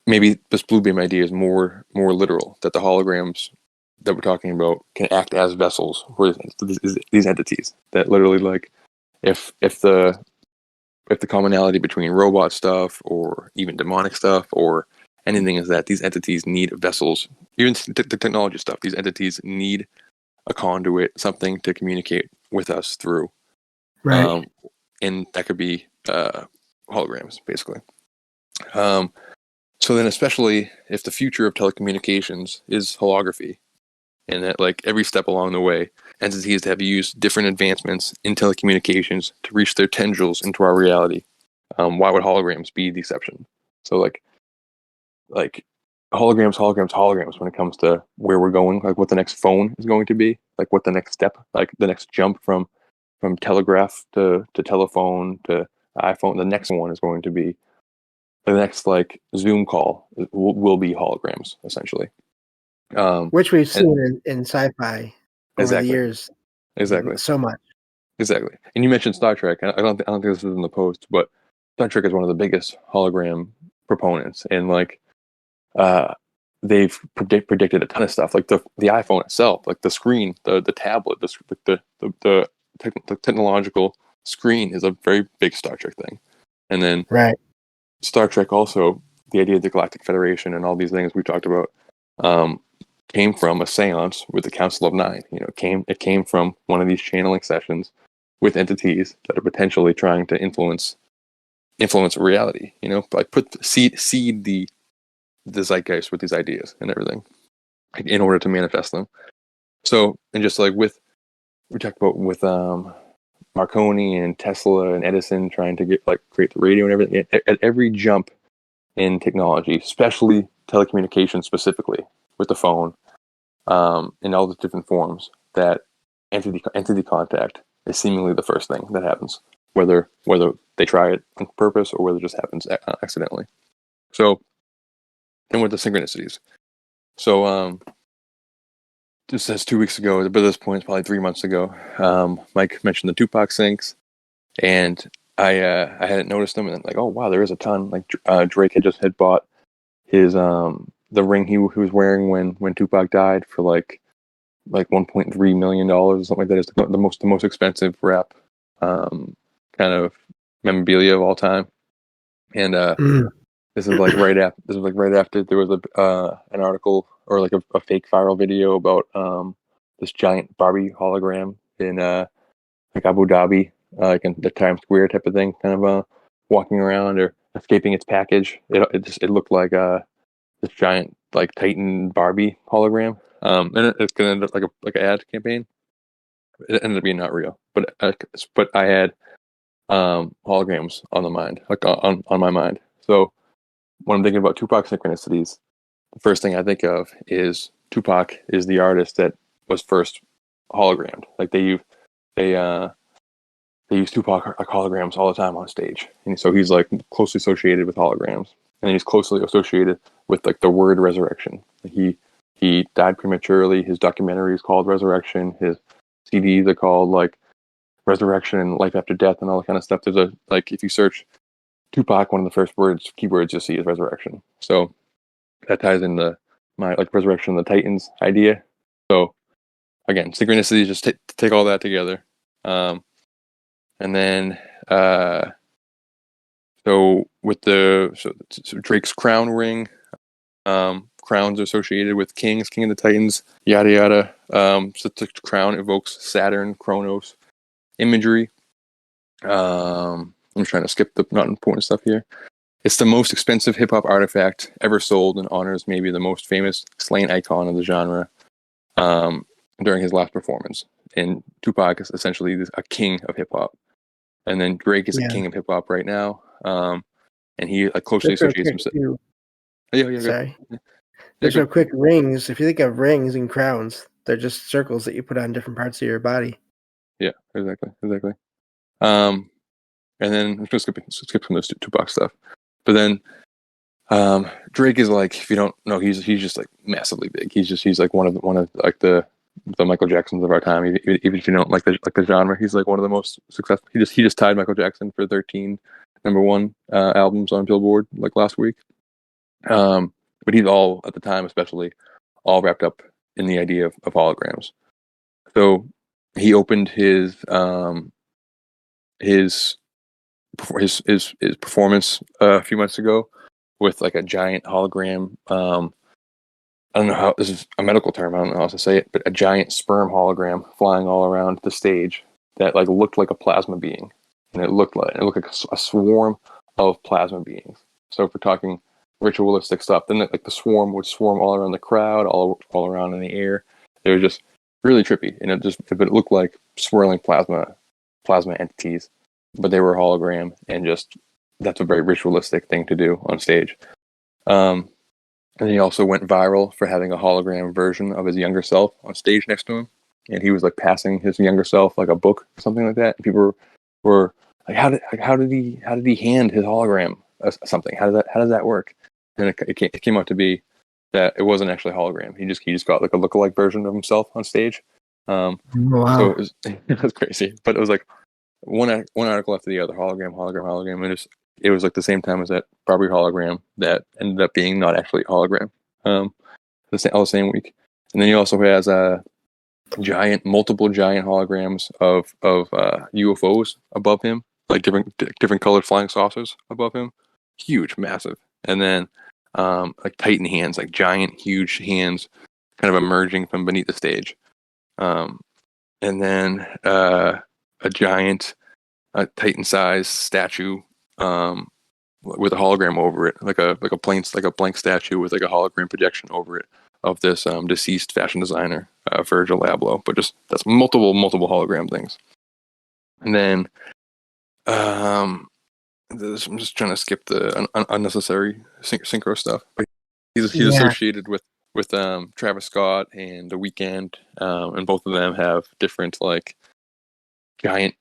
maybe this Bluebeam idea is more literal, that the holograms that we're talking about can act as vessels for these entities. That literally, like, if the commonality between robot stuff or even demonic stuff or anything is that these entities need vessels, even the technology stuff, these entities need a conduit, something to communicate with us through. Right. And that could be holograms, basically. So then, especially if the future of telecommunications is holography, and that, like, every step along the way, entities have used different advancements in telecommunications to reach their tendrils into our reality. Why would holograms be the exception? So like holograms when it comes to where we're going, like what the next phone is going to be, like what the next step, like the next jump from telegraph to telephone to iPhone, the next one is going to be the next, like, Zoom call will be holograms, essentially. Which we've And seen in sci-fi over the exactly, years exactly, so much. exactly. And you mentioned Star Trek. I don't think this is in the post, but Star Trek is one of the biggest hologram proponents, and like they've predicted a ton of stuff, like the iPhone itself, like the screen, the tablet, the technological screen is a very big Star Trek thing. And then Right. Star Trek also, the idea of the Galactic Federation and all these things we talked about, came from a seance with the Council of Nine. It came from one of these channeling sessions with entities that are potentially trying to influence reality. Like seed the zeitgeist with these ideas and everything in order to manifest them. So, and just like we talked about with Marconi and Tesla and Edison trying to create the radio and everything, at every jump in technology, especially telecommunications specifically with the phone, in all the different forms, that entity contact is seemingly the first thing that happens, whether they try it on purpose or whether it just happens accidentally. So, and with the synchronicities. So, just as 2 weeks ago, but at this point, it's probably 3 months ago, Mike mentioned the Tupac syncs, and I hadn't noticed them, and like, oh wow, there is a ton. Like Drake had bought his the ring he was wearing when Tupac died for like $1.3 million or something like that. It's the most expensive rap kind of memorabilia of all time. And this is like right after there was an article or like a fake viral video about this giant Barbie hologram in like Abu Dhabi, like in the Times Square type of thing, kind of walking around or escaping its package. It looked like this giant like Titan Barbie hologram, and it's gonna end up like an ad campaign. It ended up being not real, but I had holograms on the mind, like on my mind. So when I'm thinking about Tupac synchronicities, the first thing I think of is Tupac is the artist that was first hologrammed. Like they use Tupac like holograms all the time on stage, and so he's like closely associated with holograms, and he's closely associated with like the word resurrection. He died prematurely. His documentary is called Resurrection. His CDs are called like Resurrection and Life After Death and all that kind of stuff. There's a like if you search Tupac, one of the first keywords you'll see is resurrection. So that ties into my like resurrection of the Titans idea. So again, synchronicities, just take all that together. And then so Drake's crown ring, crowns are associated with kings, king of the Titans, yada yada. So the crown evokes Saturn, Kronos imagery. I'm trying to skip the not important stuff here. It's the most expensive hip hop artifact ever sold and honors maybe the most famous slain icon of the genre during his last performance. And Tupac is essentially a king of hip hop. And then Drake is a king of hip hop right now. And he closely associates himself. Sorry. There's no quick rings. If you think of rings and crowns, they're just circles that you put on different parts of your body. Yeah, exactly. And then I'm just gonna skip some of this Tupac stuff. But then Drake is like, if you don't know, he's just like massively big. He's like one of like the Michael Jacksons of our time. Even if you don't like the genre, he's like one of the most successful. He just tied Michael Jackson for 13 #1 albums on Billboard like last week. But he's all at the time, especially all wrapped up in the idea of holograms. So he opened his performance a few months ago with like a giant hologram. I don't know how this is a medical term. I don't know how to say it, but a giant sperm hologram flying all around the stage that like looked like a plasma being, and it looked like a swarm of plasma beings. So if we're talking ritualistic stuff, then like the swarm would swarm all around the crowd, all around in the air. It was just really trippy, and it looked like swirling plasma entities, but they were hologram, and just that's a very ritualistic thing to do on stage. And he also went viral for having a hologram version of his younger self on stage next to him, and he was like passing his younger self like a book or something like that. And people were like, how did he hand his hologram something? How does that work? And it came out to be that it wasn't actually a hologram. He just got like a lookalike version of himself on stage. Wow. So it was crazy, but it was like one article after the other, hologram, and it was like the same time as that Barbie hologram that ended up being not actually a hologram, all the same week. And then he also has multiple giant holograms of UFOs above him, like different colored flying saucers above him, huge, massive. And then like Titan hands, like giant, huge hands, kind of emerging from beneath the stage. And then a giant Titan-sized statue with a hologram over it, like a blank statue with like a hologram projection over it of this deceased fashion designer, Virgil Abloh. But that's multiple hologram things. And then I'm just trying to skip the unnecessary synchro stuff. But he's associated with Travis Scott and The Weeknd, and both of them have different like giant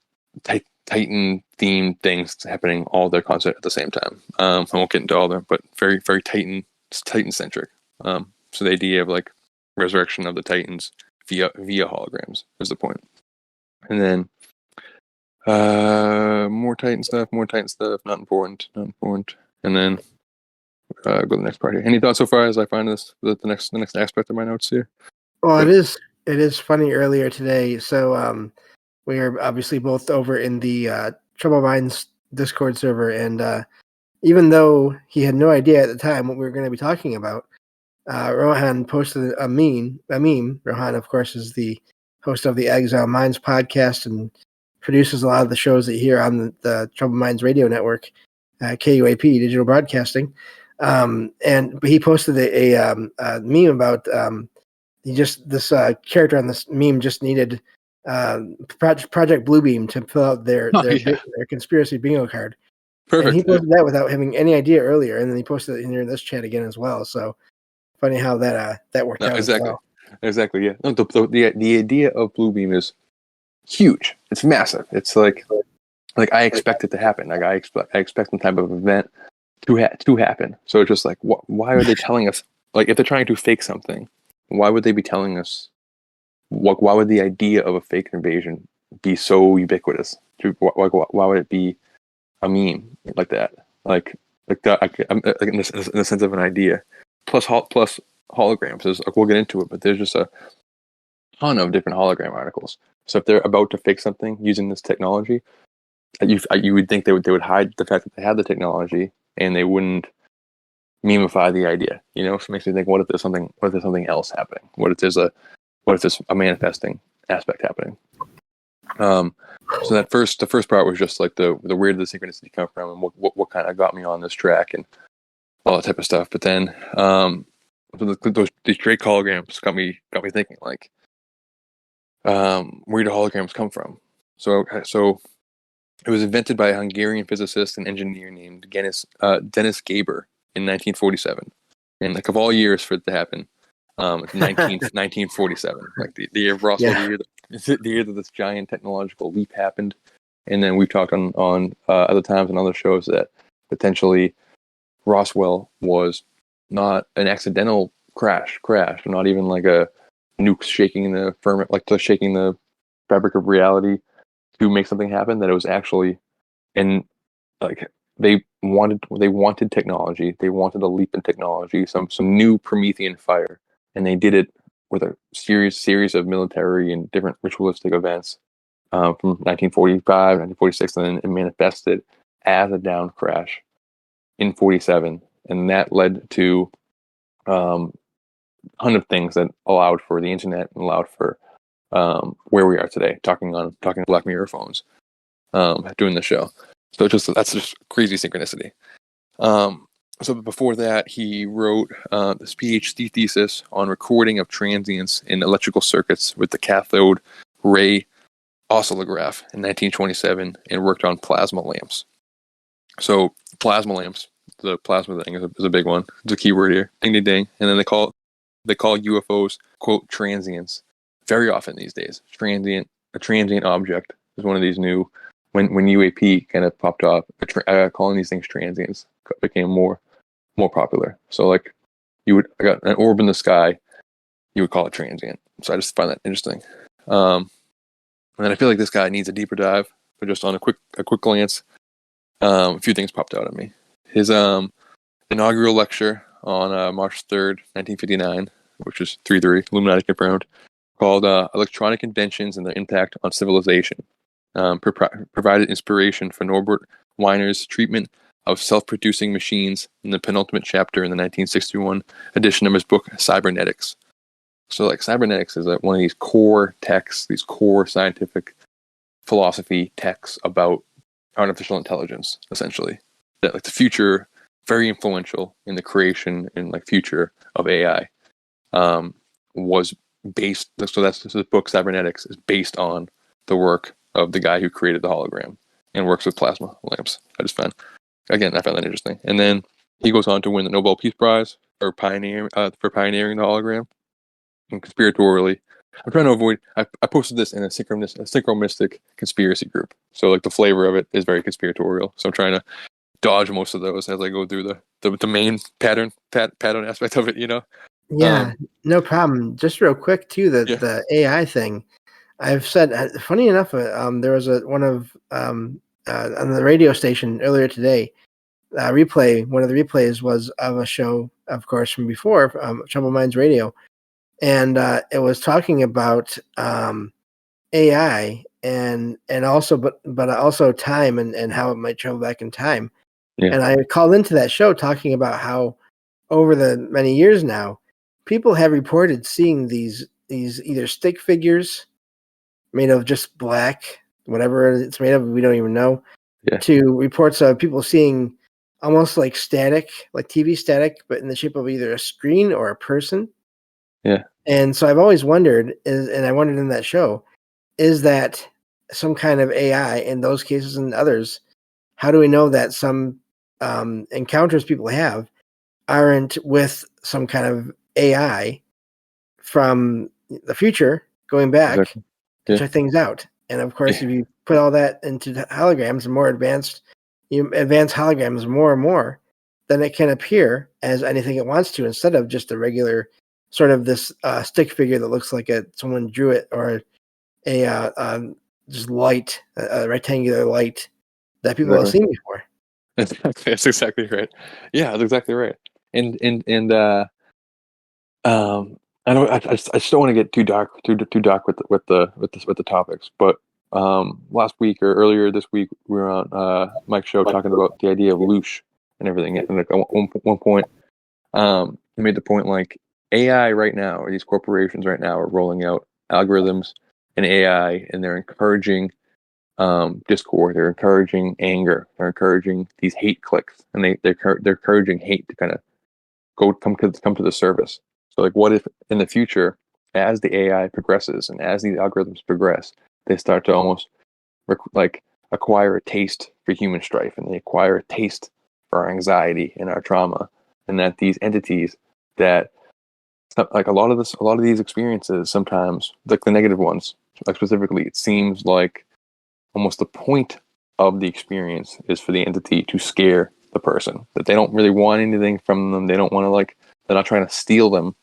Titan themed things happening all their concert at the same time. I won't get into all of them, but very very Titan centric. So the idea of like resurrection of the Titans via holograms is the point. And then more Titan stuff, not important. And then go to the next part here. Any thoughts so far as I find the next aspect of my notes here? Well, it is funny earlier today. So we are obviously both over in the Troubled Minds Discord server, and even though he had no idea at the time what we were going to be talking about, Rohan posted a meme. Rohan, of course, is the host of the Exile Minds podcast and produces a lot of the shows that you hear on the Troubled Minds radio network, KUAP Digital Broadcasting. But he posted a meme about this character on this meme just needed Project Bluebeam to fill out their conspiracy bingo card. Perfect. And he posted that without having any idea earlier, and then he posted it in this chat again as well. So funny how that worked out exactly. as well. Exactly, yeah. No, the idea of Bluebeam is huge. It's massive. It's like I expect it to happen. Like I expect some type of event to happen. So it's just like, why are they telling us? Like, if they're trying to fake something, why would they be telling us? Why would the idea of a fake invasion be so ubiquitous? Why would it be a meme like that? Like that. I'm in the sense of an idea, plus holograms. We'll get into it, but there's just a ton of different hologram articles. So if they're about to fake something using this technology, you would think they would hide the fact that they have the technology and they wouldn't memify the idea. So it makes me think: what if there's something else happening? What if there's a manifesting aspect happening? So the first part was just like the where did the synchronicity come from, and what kind of got me on this track and all that type of stuff. But then these Drake holograms got me thinking, like, where do holograms come from? So it was invented by a Hungarian physicist and engineer named Dennis Gaber in 1947, and like of all years for it to happen, 1947, like the year of Roswell, the year that this giant technological leap happened. And then we've talked on other times and other shows that potentially Roswell was not an accidental crash, not even like a nuke shaking the firmament, like just shaking the fabric of reality to make something happen. That it was actually, and like they wanted technology, they wanted a leap in technology, some new Promethean fire, and they did it with a series of military and different ritualistic events from 1945, 1946, and then it manifested as a down crash in 47, and that led to a ton of things that allowed for the internet and allowed for where we are today, talking Black Mirror phones, doing the show. So that's just crazy synchronicity. So before that, he wrote this PhD thesis on recording of transients in electrical circuits with the cathode ray oscillograph in 1927, and worked on plasma lamps. So plasma lamps, the plasma thing is a big one. It's a keyword here. Ding, ding, ding. And then they call UFOs, quote, transients very often these days. A transient object is one of these new, when UAP kind of popped up, calling these things transients became more popular. So like I got an orb in the sky, you would call it transient. So I just find that interesting. And then I feel like this guy needs a deeper dive, but just on a quick glance, a few things popped out at me. His inaugural lecture on March 3rd, 1959, which is 3-3, Illuminati confirmed, called Electronic Inventions and Their Impact on Civilization, provided inspiration for Norbert Weiner's treatment of self-producing machines in the penultimate chapter in the 1961 edition of his book, Cybernetics. So like cybernetics is one of these core texts, these core scientific philosophy texts about artificial intelligence, essentially. That like the future, very influential in the creation and like future of AI, was based. So this book, Cybernetics, is based on the work of the guy who created the hologram and works with plasma lamps. I found that interesting. And then he goes on to win the Nobel Peace Prize for pioneering the hologram. And conspiratorially, I'm trying to avoid. I posted this in a synchromistic conspiracy group, so like the flavor of it is very conspiratorial. So I'm trying to dodge most of those as I go through the main pattern aspect of it. Yeah, no problem. Just real quick too, the AI thing. I've said, funny enough, there was one of on the radio station earlier today. Replay. One of the replays was of a show, of course, from before, Troubled Minds Radio. And it was talking about AI and also but also time and how it might travel back in time. Yeah. And I called into that show talking about how over the many years now, people have reported seeing these either stick figures made of just black, whatever it's made of, we don't even know, to reports of people seeing almost like static, like TV static, but in the shape of either a screen or a person. Yeah. And so I've always wondered, and I wondered in that show, is that some kind of AI in those cases and others? How do we know that some encounters people have aren't with some kind of AI from the future going back Exactly. to Yeah. check things out? And of course, Yeah. if you put all that into holograms, more advanced, you advance holograms more and more, then it can appear as anything it wants to instead of just a regular sort of this stick figure that looks like someone drew it, or a just light, a rectangular light that people have Exactly. seen before. That's exactly right. Yeah, that's exactly right. And I don't. I just don't want to get too dark, too dark with the topics. But last week or earlier this week, we were on Mike's show talking about the idea of loosh and everything. And like at one point, he made the point like AI right now, or these corporations right now, are rolling out algorithms and AI, and they're encouraging discord, they're encouraging anger, they're encouraging these hate clicks, and they're encouraging hate to kind of come to the surface. So like, what if in the future, as the AI progresses and as these algorithms progress, they start to almost like acquire a taste for human strife, and they acquire a taste for our anxiety and our trauma, and that these entities that like a lot of these experiences, sometimes like the negative ones, like specifically, it seems like almost the point of the experience is for the entity to scare the person, that they don't really want anything from them. They don't want to like, they're not trying to steal them,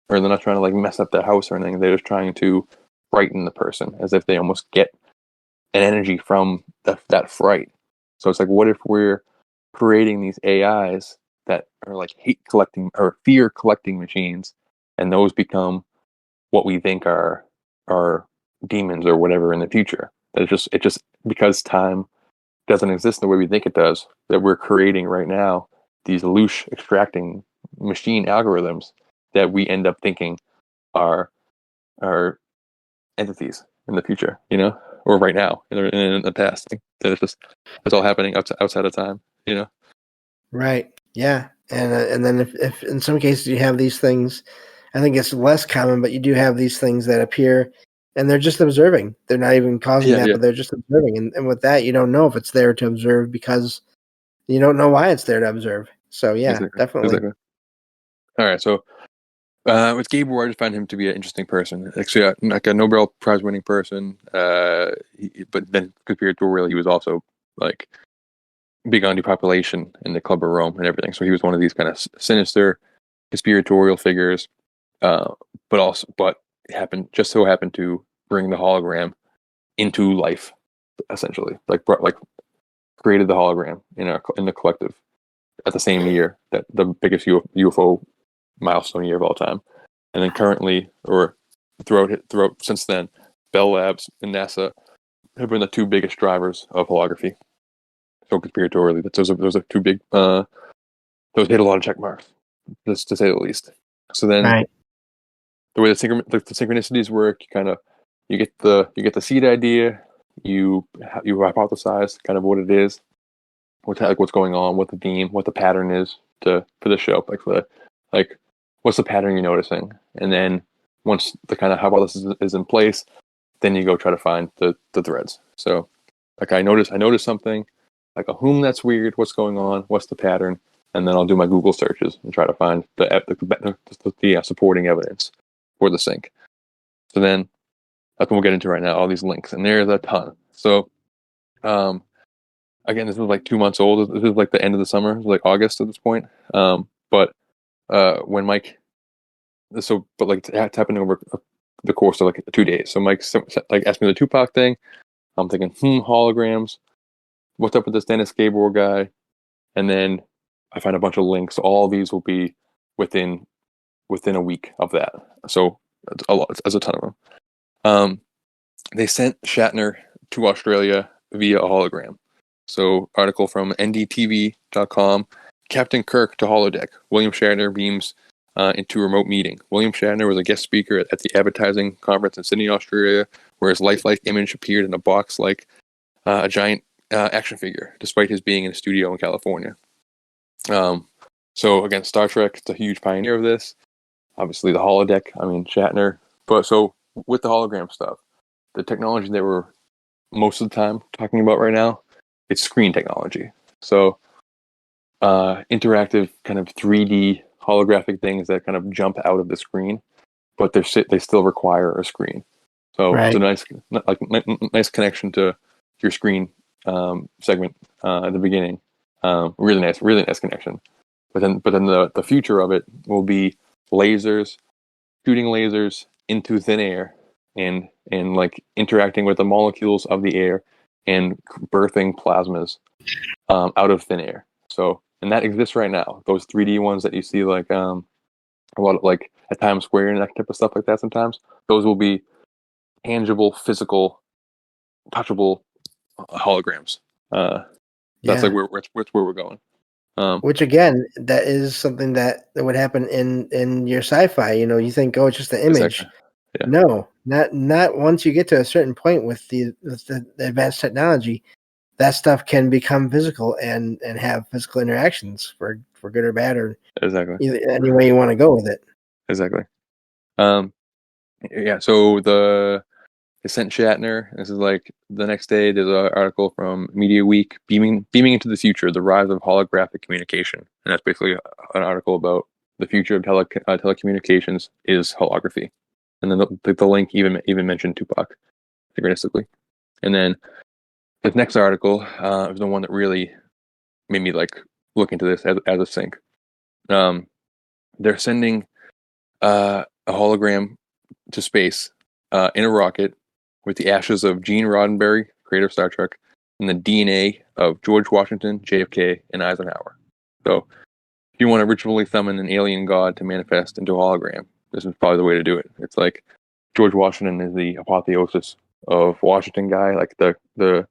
or they're not trying to like mess up their house or anything. They're just trying to frighten the person, as if they almost get an energy from that fright. So it's like, what if we're creating these AIs that are like hate collecting or fear collecting machines, and those become what we think are demons or whatever in the future? That it just because time doesn't exist the way we think it does, that we're creating right now these loosh extracting machine algorithms that we end up thinking are entities in the future, or right now in the past. That it's all happening outside of time, Right. Yeah. And then if in some cases you have these things, I think it's less common, but you do have these things that appear and they're just observing. They're not even causing Yeah, that, yeah, but they're just observing. And with that, you don't know if it's there to observe because you don't know why it's there to observe. So yeah, exactly, definitely. exactly. All right, so with Gabor, I just find him to be an interesting person. Actually, like a Nobel Prize winning person. But then conspiratorial, he was also like big on depopulation in the Club of Rome and everything. So he was one of these kind of sinister conspiratorial figures. Uh, but it so happened to bring the hologram into life, essentially. Like created the hologram in the collective at the same year, that the biggest UFO milestone year of all time. And then currently, or throughout since then, Bell Labs and NASA have been the two biggest drivers of holography. So conspiratorially, those are two big. Those hit a lot of check marks, just to say the least. So then, Right. the way the synchronicities work, you get the seed idea, you hypothesize kind of what it is, what's going on, what the theme, what the pattern is for the show, like what's the pattern you're noticing, and then once the kind of hypothesis is in place, then you go try to find the threads. So like I notice something, like that's weird, what's going on, what's the pattern, and then I'll do my Google searches and try to find the supporting evidence for the sync. So then that's what we'll get into right now, all these links, and there's a ton. So again, this was like 2 months old. This is like the end of the summer, like August at this point. But when Mike, but like it's happening over the course of like 2 days. So Mike like asked me the Tupac thing. I'm thinking, holograms. What's up with this Dennis Gabor guy? And then I find a bunch of links. All of these will be within a week of that. So it's a lot. It's a ton of them. They sent Shatner to Australia via a hologram. So article from ndtv.com. Captain Kirk to holodeck. William Shatner beams into remote meeting. William Shatner was a guest speaker at the advertising conference in Sydney, Australia, where his lifelike image appeared in a box like a giant action figure, despite his being in a studio in California. So again, Star Trek is a huge pioneer of this. Obviously, the holodeck. I mean, Shatner. But so with the hologram stuff, the technology that we're most of the time talking about right now, it's screen technology. So interactive kind of 3D holographic things that kind of jump out of the screen, but they still require a screen. So it's a nice connection to your screen segment at the beginning. Really nice connection. But then the future of it will be lasers, shooting lasers into thin air, and like interacting with the molecules of the air and birthing plasmas out of thin air. So, and that exists right now. Those 3D ones that you see, like a lot of like at Times Square and that type of stuff like that. Sometimes those will be tangible, physical, touchable holograms. That's like where we're going. Which again, that is something that would happen in your sci-fi. You know, you think, oh, it's just the image. Exactly. Yeah. No, not once you get to a certain point with the advanced technology, that stuff can become physical and have physical interactions for good or bad, or Exactly. any way you want to go with it. Exactly. Yeah. So they sent Shatner. This is like the next day. There's an article from Media Week, beaming into the future: the rise of holographic communication, and that's basically an article about the future of telecommunications is holography. And then the link even mentioned Tupac, synchronistically. And then the next article was the one that really made me like look into this as a sync. They're sending a hologram to space in a rocket with the ashes of Gene Roddenberry, creator of Star Trek, and the DNA of George Washington, JFK, and Eisenhower. So, if you want to ritually summon an alien god to manifest into a hologram, this is probably the way to do it. It's like George Washington is the apotheosis of Washington guy, like the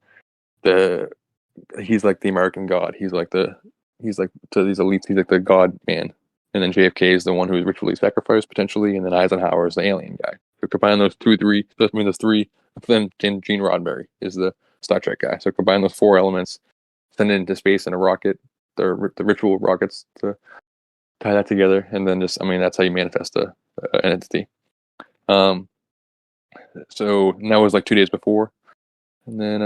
he's like the American god. He's like to these elites. He's like the god man. And then JFK is the one who is ritually sacrificed potentially, and then Eisenhower is the alien guy. So combine those those three. Then Gene Roddenberry is the Star Trek guy. So combine those four elements, send it into space in a rocket, the ritual rockets to tie that together, and then that's how you manifest an entity. So that was like 2 days before, and then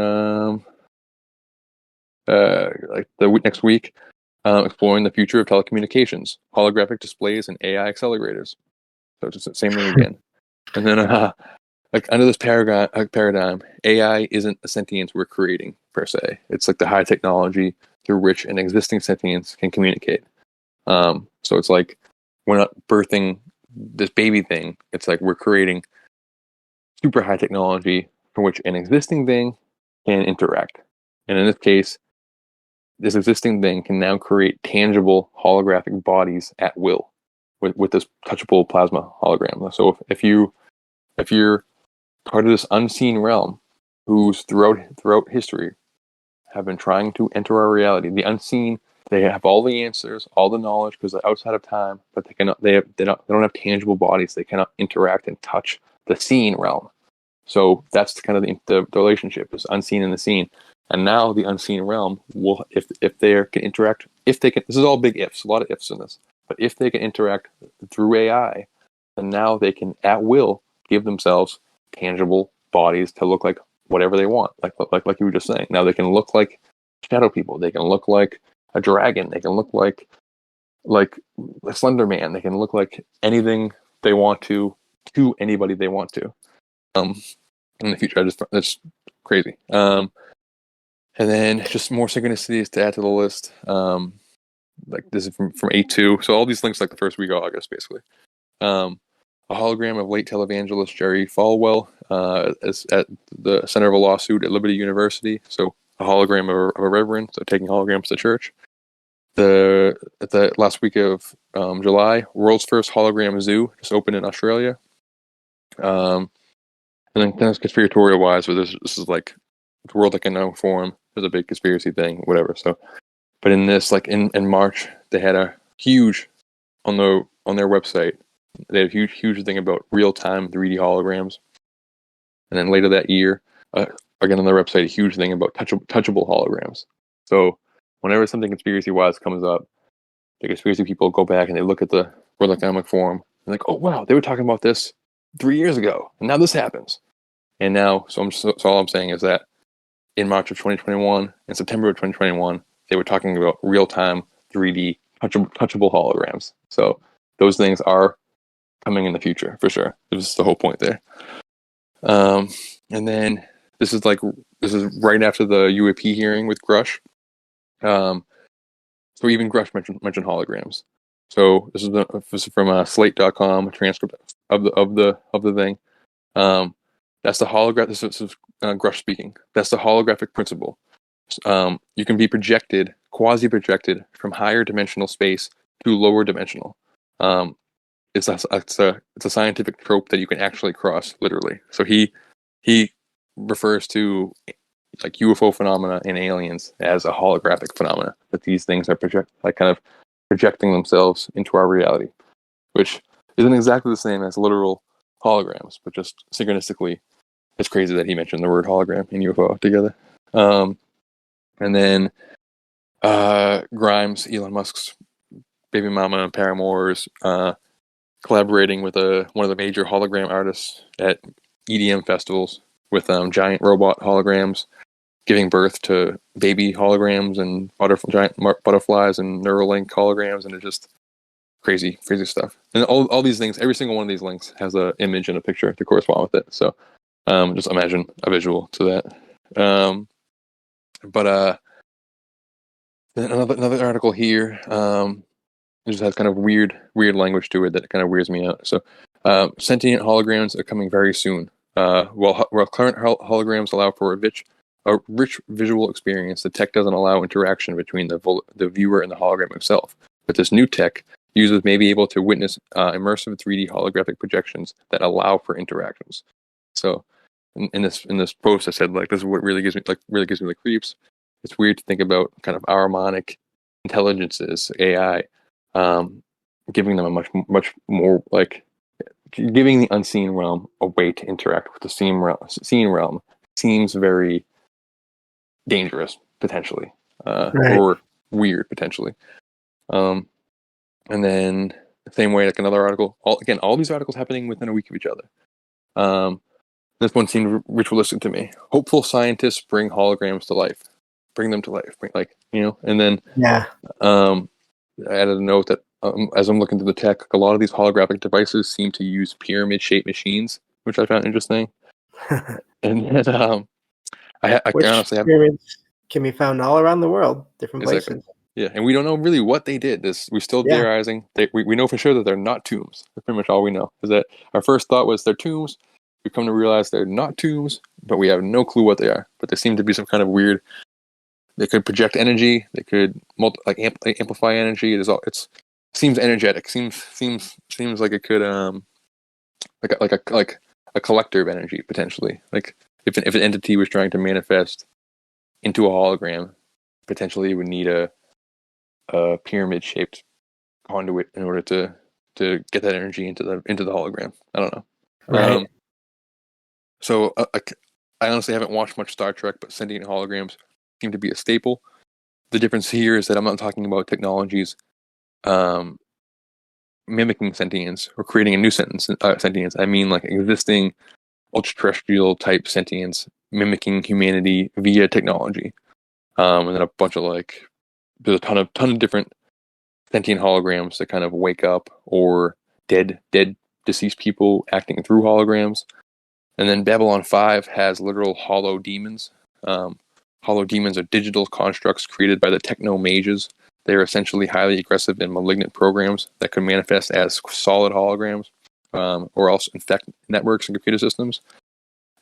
like the next week, exploring the future of telecommunications, holographic displays, and AI accelerators. So it's the same thing again. And then, like under this paradigm, AI isn't a sentience we're creating per se. It's like the high technology through which an existing sentience can communicate. So it's like we're not birthing this baby thing. It's like we're creating super high technology for which an existing thing can interact. And in this case, this existing thing can now create tangible holographic bodies at will with this touchable plasma hologram. So if you're part of this unseen realm who's throughout history have been trying to enter our reality, the unseen, they have all the answers, all the knowledge because they're outside of time, but they don't have tangible bodies. They cannot interact and touch the seen realm. So that's kind of the relationship is unseen and the seen. And now the unseen realm will, if they can interact, if they can, this is all big ifs, a lot of ifs in this, but if they can interact through AI, then now they can at will give themselves tangible bodies to look like whatever they want, like you were just saying. Now they can look like shadow people, they can look like a dragon, they can look like a Slender Man, they can look like anything they want to anybody they want to. In the future, that's crazy. And then just more synchronicities to add to the list. Like this is from A2. So all these links like the first week of August, basically. A hologram of late televangelist Jerry Falwell is at the center of a lawsuit at Liberty University. So a hologram of a reverend, so taking holograms to church. At the last week of July, world's first hologram zoo just opened in Australia. And then kind of conspiratorial wise, but this is like the World Economic Forum. There's a big conspiracy thing, whatever. So, but in this, like in March, they had a huge on their website. They had a huge thing about real time 3D holograms. And then later that year, again on their website, a huge thing about touchable holograms. So whenever something conspiracy wise comes up, the conspiracy people go back and they look at the World Economic Forum and like, oh wow, they were talking about this 3 years ago, and now this happens. And now, so all I'm saying is that in March of 2021 and September of 2021, they were talking about real-time 3D touchable holograms. So those things are coming in the future for sure. This is the whole point there. And then this is right after the UAP hearing with Grush. So even Grush mentioned holograms. So this is from Slate.com, a transcript of the thing. That's the holograph. This is Grush speaking. That's the holographic principle. You can be quasi-projected from higher dimensional space to lower dimensional. It's a scientific trope that you can actually cross literally. So he refers to like UFO phenomena and aliens as a holographic phenomena, that these things are kind of projecting themselves into our reality, which isn't exactly the same as literal holograms, but just synchronistically, it's crazy that he mentioned the word hologram and UFO together. And then Grimes, Elon Musk's baby mama, and Paramore's collaborating with one of the major hologram artists at EDM festivals with giant robot holograms, giving birth to baby holograms and giant butterflies and Neuralink holograms, and it's just crazy stuff. And all these things, every single one of these links has an image and a picture to correspond with it. So just imagine a visual to that. But another article here. It just has kind of weird language to it that kind of weirds me out. So sentient holograms are coming very soon. While current holograms allow for a rich visual experience, the tech doesn't allow interaction between the viewer and the hologram itself. But this new tech, users may be able to witness immersive 3D holographic projections that allow for interactions. So in this post, I said like this is what really gives me the creeps. It's weird to think about kind of harmonic intelligences, AI, giving them a much more like giving the unseen realm a way to interact with the seen realm seems very dangerous potentially, Right. or weird potentially. And then the same way, like another article. All these articles happening within a week of each other. This one seemed ritualistic to me. Hopeful scientists bring holograms to life. Bring them to life. And then Yeah. I added a note that as I'm looking through the tech, a lot of these holographic devices seem to use pyramid-shaped machines, which I found interesting. And then I Which honestly have pyramids can be found all around the world, different exactly. places. Yeah, and we don't know really what they did. We're still Yeah. theorizing. We know for sure that they're not tombs. That's pretty much all we know. Is that our first thought was they're tombs. We've come to realize they're not tombs, but we have no clue what they are. But they seem to be some kind of weird. They could project energy. They could amplify energy. It seems energetic. Seems like it could like a collector of energy potentially. Like if an entity was trying to manifest into a hologram, potentially it would need a pyramid shaped conduit in order to get that energy into the hologram. I don't know. Right. So I honestly haven't watched much Star Trek, but sentient holograms seem to be a staple. The difference here is that I'm not talking about technologies mimicking sentience or creating a new sentience. I mean like existing ultra-terrestrial type sentience mimicking humanity via technology. And then a bunch of there's a ton of different sentient holograms that kind of wake up, or dead deceased people acting through holograms. And then Babylon 5 has literal hollow demons. Hollow demons are digital constructs created by the techno mages. They are essentially highly aggressive and malignant programs that could manifest as solid holograms, or else infect networks and computer systems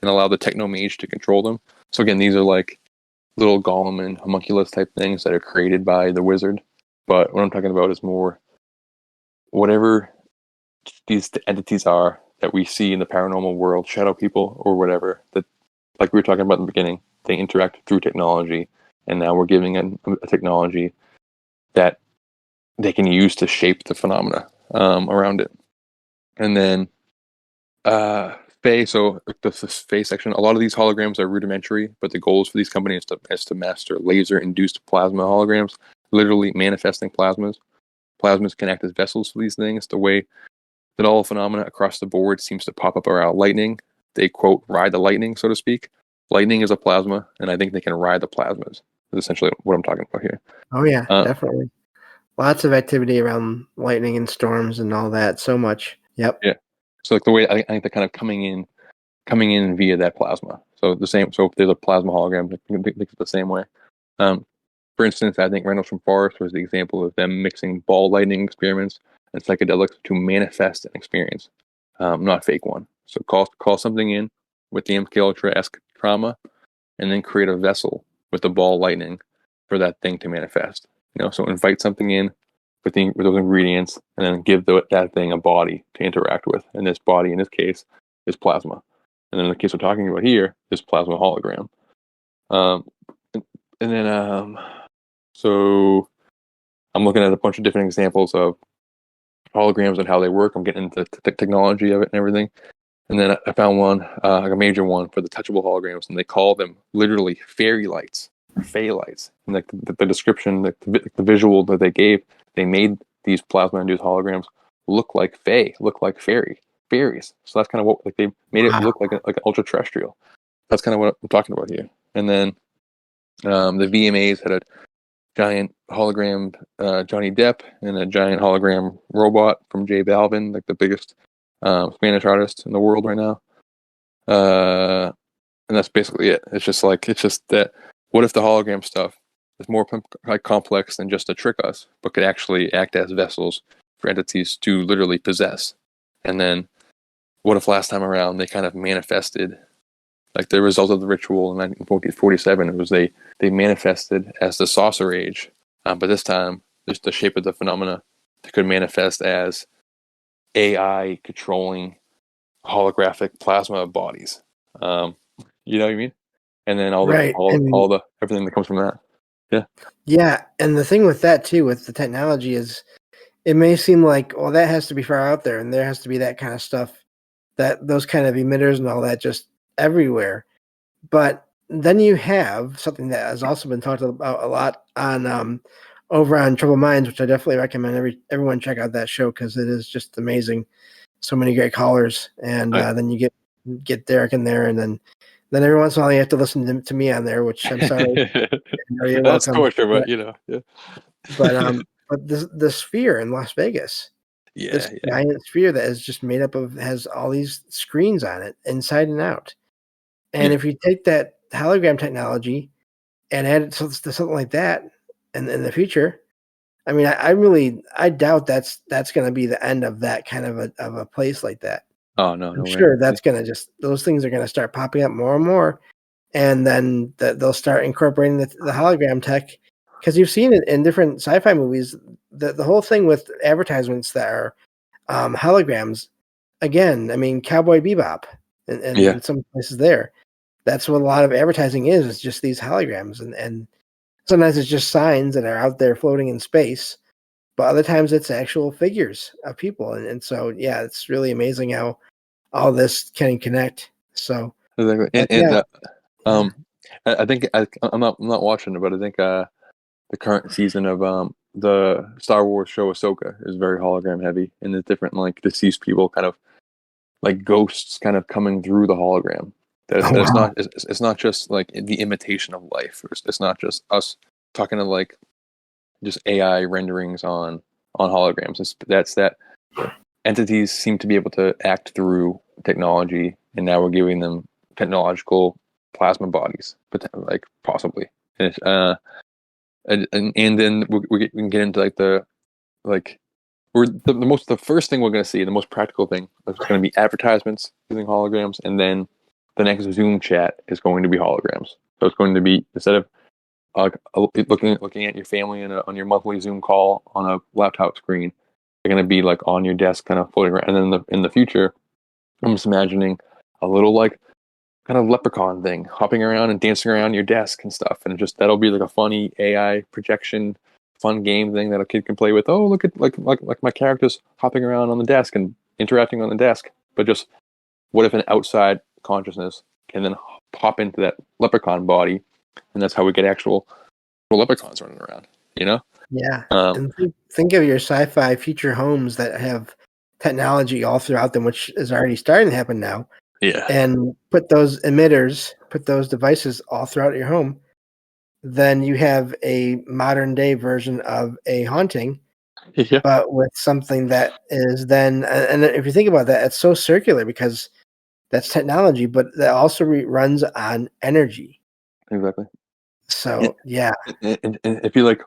and allow the techno mage to control them. So again, these are like little golem and homunculus type things that are created by the wizard. But what I'm talking about is more whatever these entities are that we see in the paranormal world, shadow people or whatever, that like we were talking about in the beginning, they interact through technology, and now we're giving a technology that they can use to shape the phenomena around it. And then Fae, so the Fae section, a lot of these holograms are rudimentary, but the goals for these companies is to master laser-induced plasma holograms, literally manifesting plasmas. plasmas can act as vessels for these things. The way that all phenomena across the board seems to pop up around lightning. They, quote, ride the lightning, so to speak. Lightning is a plasma, and I think they can ride the plasmas. Is essentially what I'm talking about here. Oh, yeah, definitely. Lots of activity around lightning and storms and all that. So much. Yep. Yeah. So like the way I think they're kind of coming in via that plasma. So the same. So if there's a plasma hologram, think of it the same way. For instance, I think Reynolds from Forest was the example of them mixing ball lightning experiments and psychedelics to manifest an experience, not fake one. So call something in with the MK Ultra-esque trauma, and then create a vessel with the ball lightning for that thing to manifest. So invite something in with those ingredients, and then give that thing a body to interact with. And this body, in this case, is plasma. And then in the case we're talking about here, is plasma hologram. And then, so I'm looking at a bunch of different examples of holograms and how they work. I'm getting into the technology of it and everything. And then I found one, like a major one for the touchable holograms, and they call them literally fairy lights, or fey lights. And like the description, the visual that they gave, they made these plasma-induced holograms look like fey, look like fairies. So that's kind of what, like, they made it look like an ultra-terrestrial. That's kind of what I'm talking about here. And then the VMAs had a giant hologram Johnny Depp and a giant hologram robot from J Balvin, like the biggest Spanish artist in the world right now. And that's basically it. It's just that, what if the hologram stuff is more complex than just to trick us, but could actually act as vessels for entities to literally possess? And then what if last time around they kind of manifested, like the result of the ritual in 1947, it was they manifested as the saucer age, but this time just the shape of the phenomena could manifest as AI controlling holographic plasma bodies. You know what I mean? And then all the everything that comes from that. Yeah. Yeah, and the thing with that too, with the technology, is it may seem like, well, that has to be far out there, and there has to be that kind of stuff, that those kind of emitters and all that just everywhere. But then you have something that has also been talked about a lot on over on Troubled Minds, which I definitely recommend everyone check out that show, because it is just amazing. So many great callers, and then you get Derek in there, and then every once in a while you have to listen to me on there, which I'm sorry. You're That's welcome. torture, but yeah. But the sphere in Las Vegas, this giant sphere that is just made up of, has all these screens on it inside and out. And if you take that hologram technology and add it to something like that in the future, I mean, I doubt that's going to be the end of that kind of a place like that. Oh no, I'm sure that's going to those things are going to start popping up more and more, and then they'll start incorporating the hologram tech, because you've seen it in different sci-fi movies. The whole thing with advertisements that are holograms. Again, I mean, Cowboy Bebop and some places there. That's what a lot of advertising is just these holograms, and sometimes it's just signs that are out there floating in space, but other times it's actual figures of people, and so yeah, it's really amazing how all this can connect. So exactly. I think I'm not watching it, but I think the current season of the Star Wars show Ahsoka is very hologram heavy, and the different, like, deceased people, kind of like ghosts, kind of coming through the hologram. It's not just like the imitation of life. It's not just us talking to, like, just AI renderings on holograms. That's that entities seem to be able to act through technology, and now we're giving them technological plasma bodies, but like possibly. And then we can get into like the first thing we're going to see, the most practical thing, is going to be advertisements using holograms, and then the next Zoom chat is going to be holograms. So it's going to be, instead of looking at your family on your monthly Zoom call on a laptop screen, they're going to be like on your desk, kind of floating around. And then in the future, I'm just imagining a little, like, kind of leprechaun thing hopping around and dancing around your desk and stuff, and just that'll be like a funny AI projection, fun game thing that a kid can play with. Oh, look at like my characters hopping around on the desk and interacting on the desk. But just, what if an outside consciousness can then pop into that leprechaun body, and that's how we get actual leprechauns running around, you know? Yeah, Um, and think of your sci-fi future homes that have technology all throughout them, which is already starting to happen now, yeah, and put those emitters, put those devices all throughout your home, then you have a modern day version of a haunting, yeah, but with something that is then and if you think about that, it's so circular because that's technology, but that also runs on energy. exactly. And, So, yeah. and if you like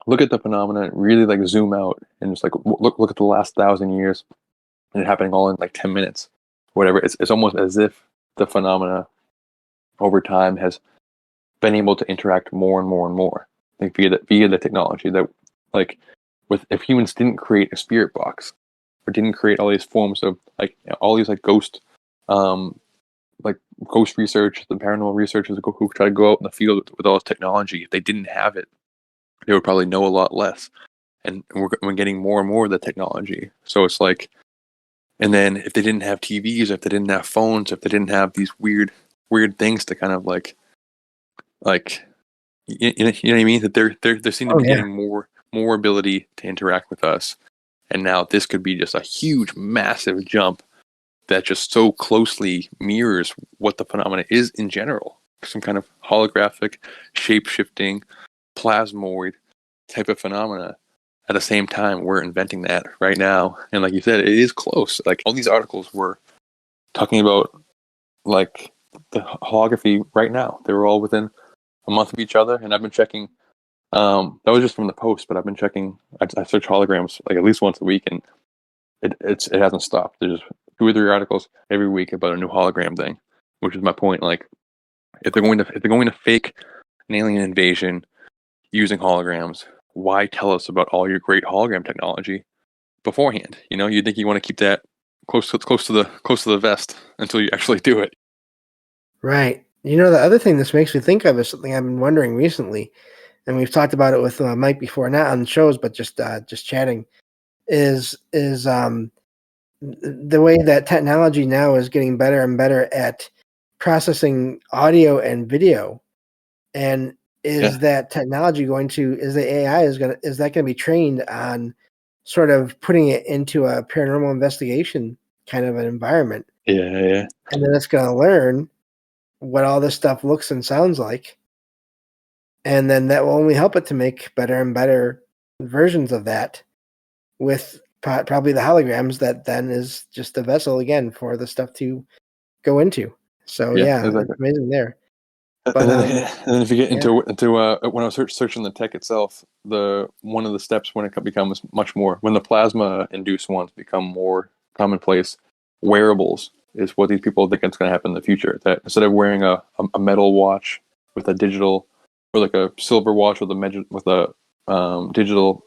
look at the phenomena, and really like zoom out and just like look at the last 1,000 years, and it happening all in like 10 minutes, whatever. It's almost as if the phenomena over time has been able to interact more and more and more, like via the technology that, like, with if humans didn't create a spirit box or didn't create all these forms of like all these like um, like ghost research, the paranormal researchers who try to go out in the field with all this technology, if they didn't have it, they would probably know a lot less. And we're getting more and more of the technology, so it's like, and then if they didn't have TVs, if they didn't have phones, if they didn't have these weird things to kind of like you know what I mean? That they seem to Oh, be yeah. getting more ability to interact with us, and now this could be just a huge, massive jump that just so closely mirrors what the phenomena is in general. Some kind of holographic, shape shifting, plasmoid type of phenomena. At the same time, we're inventing that right now, and like you said, it is close. Like all these articles were talking about, like the holography right now. They were all within a month of each other, and I've been checking. That was just from the post, but I've been checking. I search holograms like at least once a week, and it hasn't stopped. There's 2 or 3 articles every week about a new hologram thing, which is my point. Like if they're going to fake an alien invasion using holograms, why tell us about all your great hologram technology beforehand? You know, you think you want to keep that close to the vest until you actually do it. Right. The other thing this makes me think of is something I've been wondering recently, and we've talked about it with Mike before, not on shows, but just chatting. Is the way that technology now is getting better and better at processing audio and video, and Yeah, is that technology going to is the AI is that going to be trained on sort of putting it into a paranormal investigation kind of an environment, yeah. and then it's going to learn what all this stuff looks and sounds like, and then that will only help it to make better and better versions of that with probably the holograms that then is just a vessel again for the stuff to go into. So Yeah, yeah, it's exactly. amazing there. And But then if you get yeah, into when I was searching the tech itself, the one of the steps when it becomes much more when the plasma induced ones become more commonplace, wearables is what these people think it's going to happen in the future. That instead of wearing a metal watch with a digital, or like a silver watch with a digital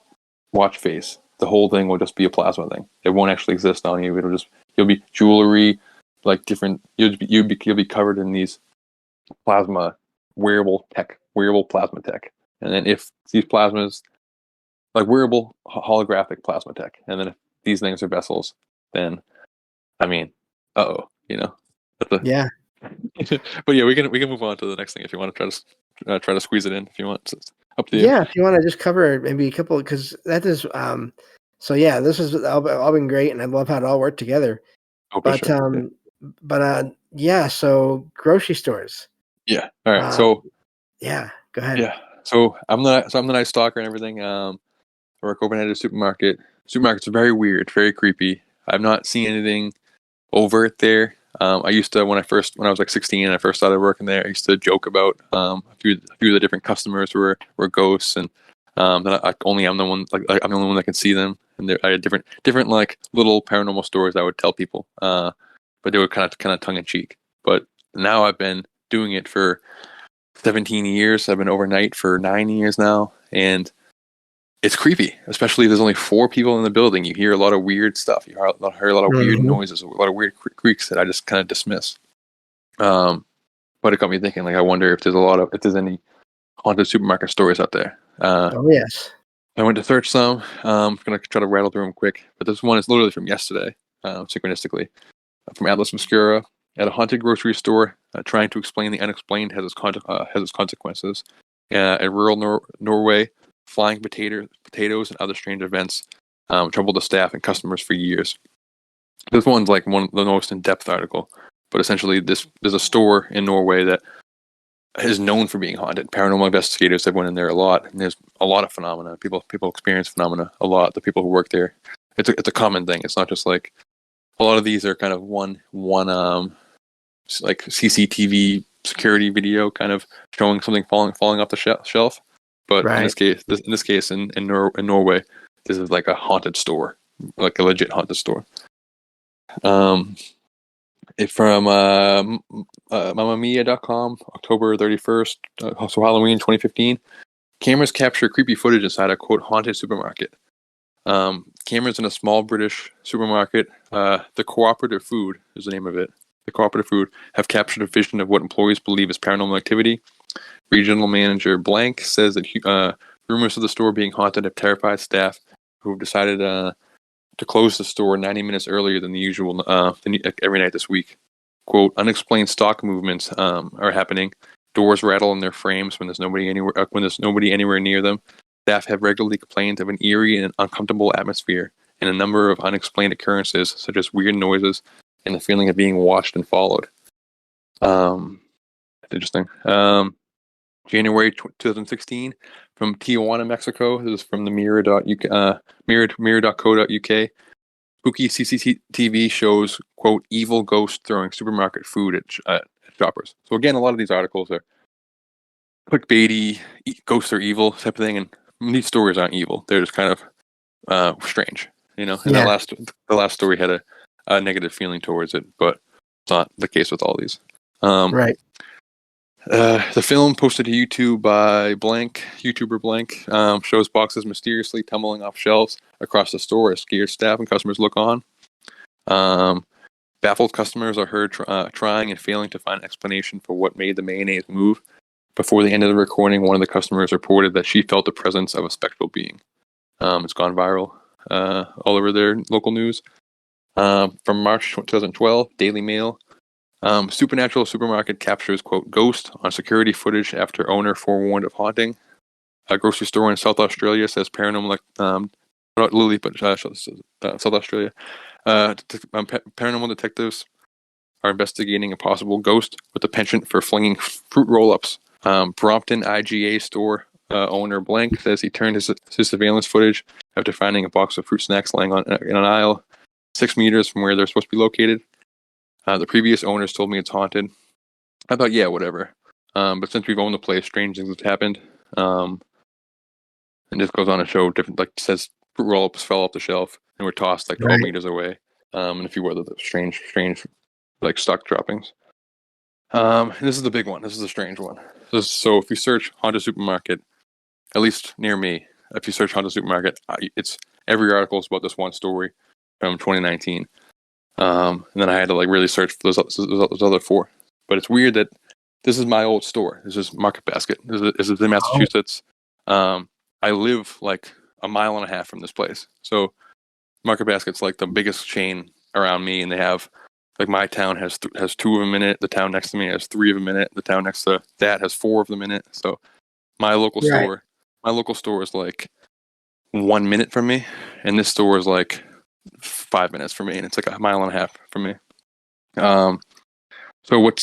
watch face, the whole thing will just be a plasma thing. It won't actually exist on you. You'll be jewelry, like different. You'll be covered in these plasma wearable plasma tech. And then if these plasmas, like wearable holographic plasma tech, and then if these things are vessels, then I mean, you know. But, yeah, but yeah, we can move on to the next thing if you want to try to squeeze it in if you want. It's up to you. yeah. If you want to just cover maybe a couple, because that is So yeah, this has all been great, and I love how it all worked together. Oh, for But sure. Yeah. yeah. So grocery stores. Yeah. All right. Um, So yeah. Go ahead. yeah. I'm the night stalker and everything. I work overnight at a supermarket. Supermarkets are very weird, very creepy. I've not seen anything overt there. I used to when I was like 16 and I first started working there. I used to joke about a few of the different customers were ghosts, and that only I'm the one I'm the only one that can see them. And I had different like little paranormal stories I would tell people, but they were kind of tongue in cheek. But now I've been doing it for 17 years. I've been overnight for 9 years now, and it's creepy, especially if there's only 4 people in the building. You hear a lot of weird stuff. Hear a lot of weird Mhm. noises, a lot of weird creaks that I just kind of dismiss. Um, but it got me thinking. Like, I wonder if there's any haunted supermarket stories out there. Oh yes. I went to search some. I'm gonna try to rattle through them quick. But this one is literally from yesterday, synchronistically, from Atlas Obscura. At a haunted grocery store, trying to explain the unexplained has its consequences. In rural Norway, flying potatoes, and other strange events troubled the staff and customers for years. This one's like one of the most in-depth article, but essentially there's a store in Norway that is known for being haunted. Paranormal investigators have went in there a lot, and there's a lot of phenomena. People experience phenomena a lot. The people who work there, it's a common thing. It's not just like a lot of these are kind of one like CCTV security video kind of showing something falling off the shelf. But in this case, in Norway, this is like a haunted store, like a legit haunted store. From mamamia.com, October 31st, so Halloween 2015. Cameras capture creepy footage inside a, quote, haunted supermarket. Cameras in a small British supermarket, the Cooperative Food is the name of it. The Cooperative Food have captured a vision of what employees believe is paranormal activity. Regional manager Blank says that rumors of the store being haunted have terrified staff who have decided to close the store 90 minutes earlier than the usual every night this week. Quote, unexplained stock movements are happening. Doors rattle in their frames when there's nobody anywhere near them. Staff have regularly complained of an eerie and uncomfortable atmosphere and a number of unexplained occurrences, such as weird noises and the feeling of being watched and followed. Interesting. January 2016, from Tijuana, Mexico. This is from the mirror.co.uk. Spooky CCTV shows, quote, evil ghost throwing supermarket food at shoppers. So again, a lot of these articles are clickbaity, ghosts are evil type of thing, and these stories aren't evil. They're just kind of strange, you know. And the last story had a negative feeling towards it, but it's not the case with all these. Right. The film posted to YouTube by YouTuber Blank, shows boxes mysteriously tumbling off shelves across the store as scared staff and customers look on. Baffled customers are heard trying and failing to find an explanation for what made the mayonnaise move. Before the end of the recording, one of the customers reported that she felt the presence of a spectral being. It's gone viral all over their local news. From March 2012, Daily Mail. Supernatural supermarket captures, quote, ghost on security footage after owner forewarned of haunting. A grocery store in South Australia says paranormal, not Lily, but South Australia. Paranormal detectives are investigating a possible ghost with a penchant for flinging fruit roll-ups. Brompton IGA store owner Blank says he turned his surveillance footage after finding a box of fruit snacks laying in an aisle 6 meters from where they're supposed to be located. The previous owners told me it's haunted. I thought, yeah, whatever. But since we've owned the place, strange things have happened. And this goes on to show different, like, says fruit roll-ups fell off the shelf and were tossed like 12 meters away. And a few other strange, like, stock droppings. This is the big one. This is a strange one. So if you search haunted supermarket, at least near me, if you search haunted supermarket, it's every article is about this one story from 2019. And then I had to like really search for those other four. But it's weird that this is my old store. This is Market Basket. This is in Massachusetts. I live like a mile and a half from this place. So Market Basket's like the biggest chain around me, and they have like my town has two of them in it. The town next to me has three of them in it. The town next to that has four of them in it. So my local store is like 1 minute from me, and this store is like 5 minutes from me, and it's like a mile and a half from me. So what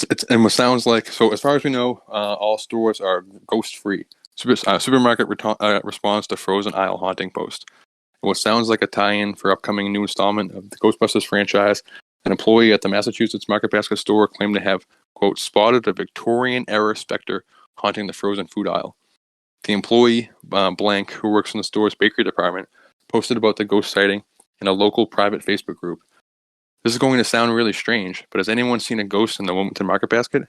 sounds like, so as far as we know, all stores are ghost free. Supermarket responds to frozen aisle haunting post. What sounds like a tie-in for upcoming new installment of the Ghostbusters franchise, an employee at the Massachusetts Market Basket store claimed to have, quote, spotted a Victorian-era specter haunting the frozen food aisle. The employee, Blank, who works in the store's bakery department, posted about the ghost sighting in a local private Facebook group. This is going to sound really strange, but has anyone seen a ghost in the Wilmington Market Basket?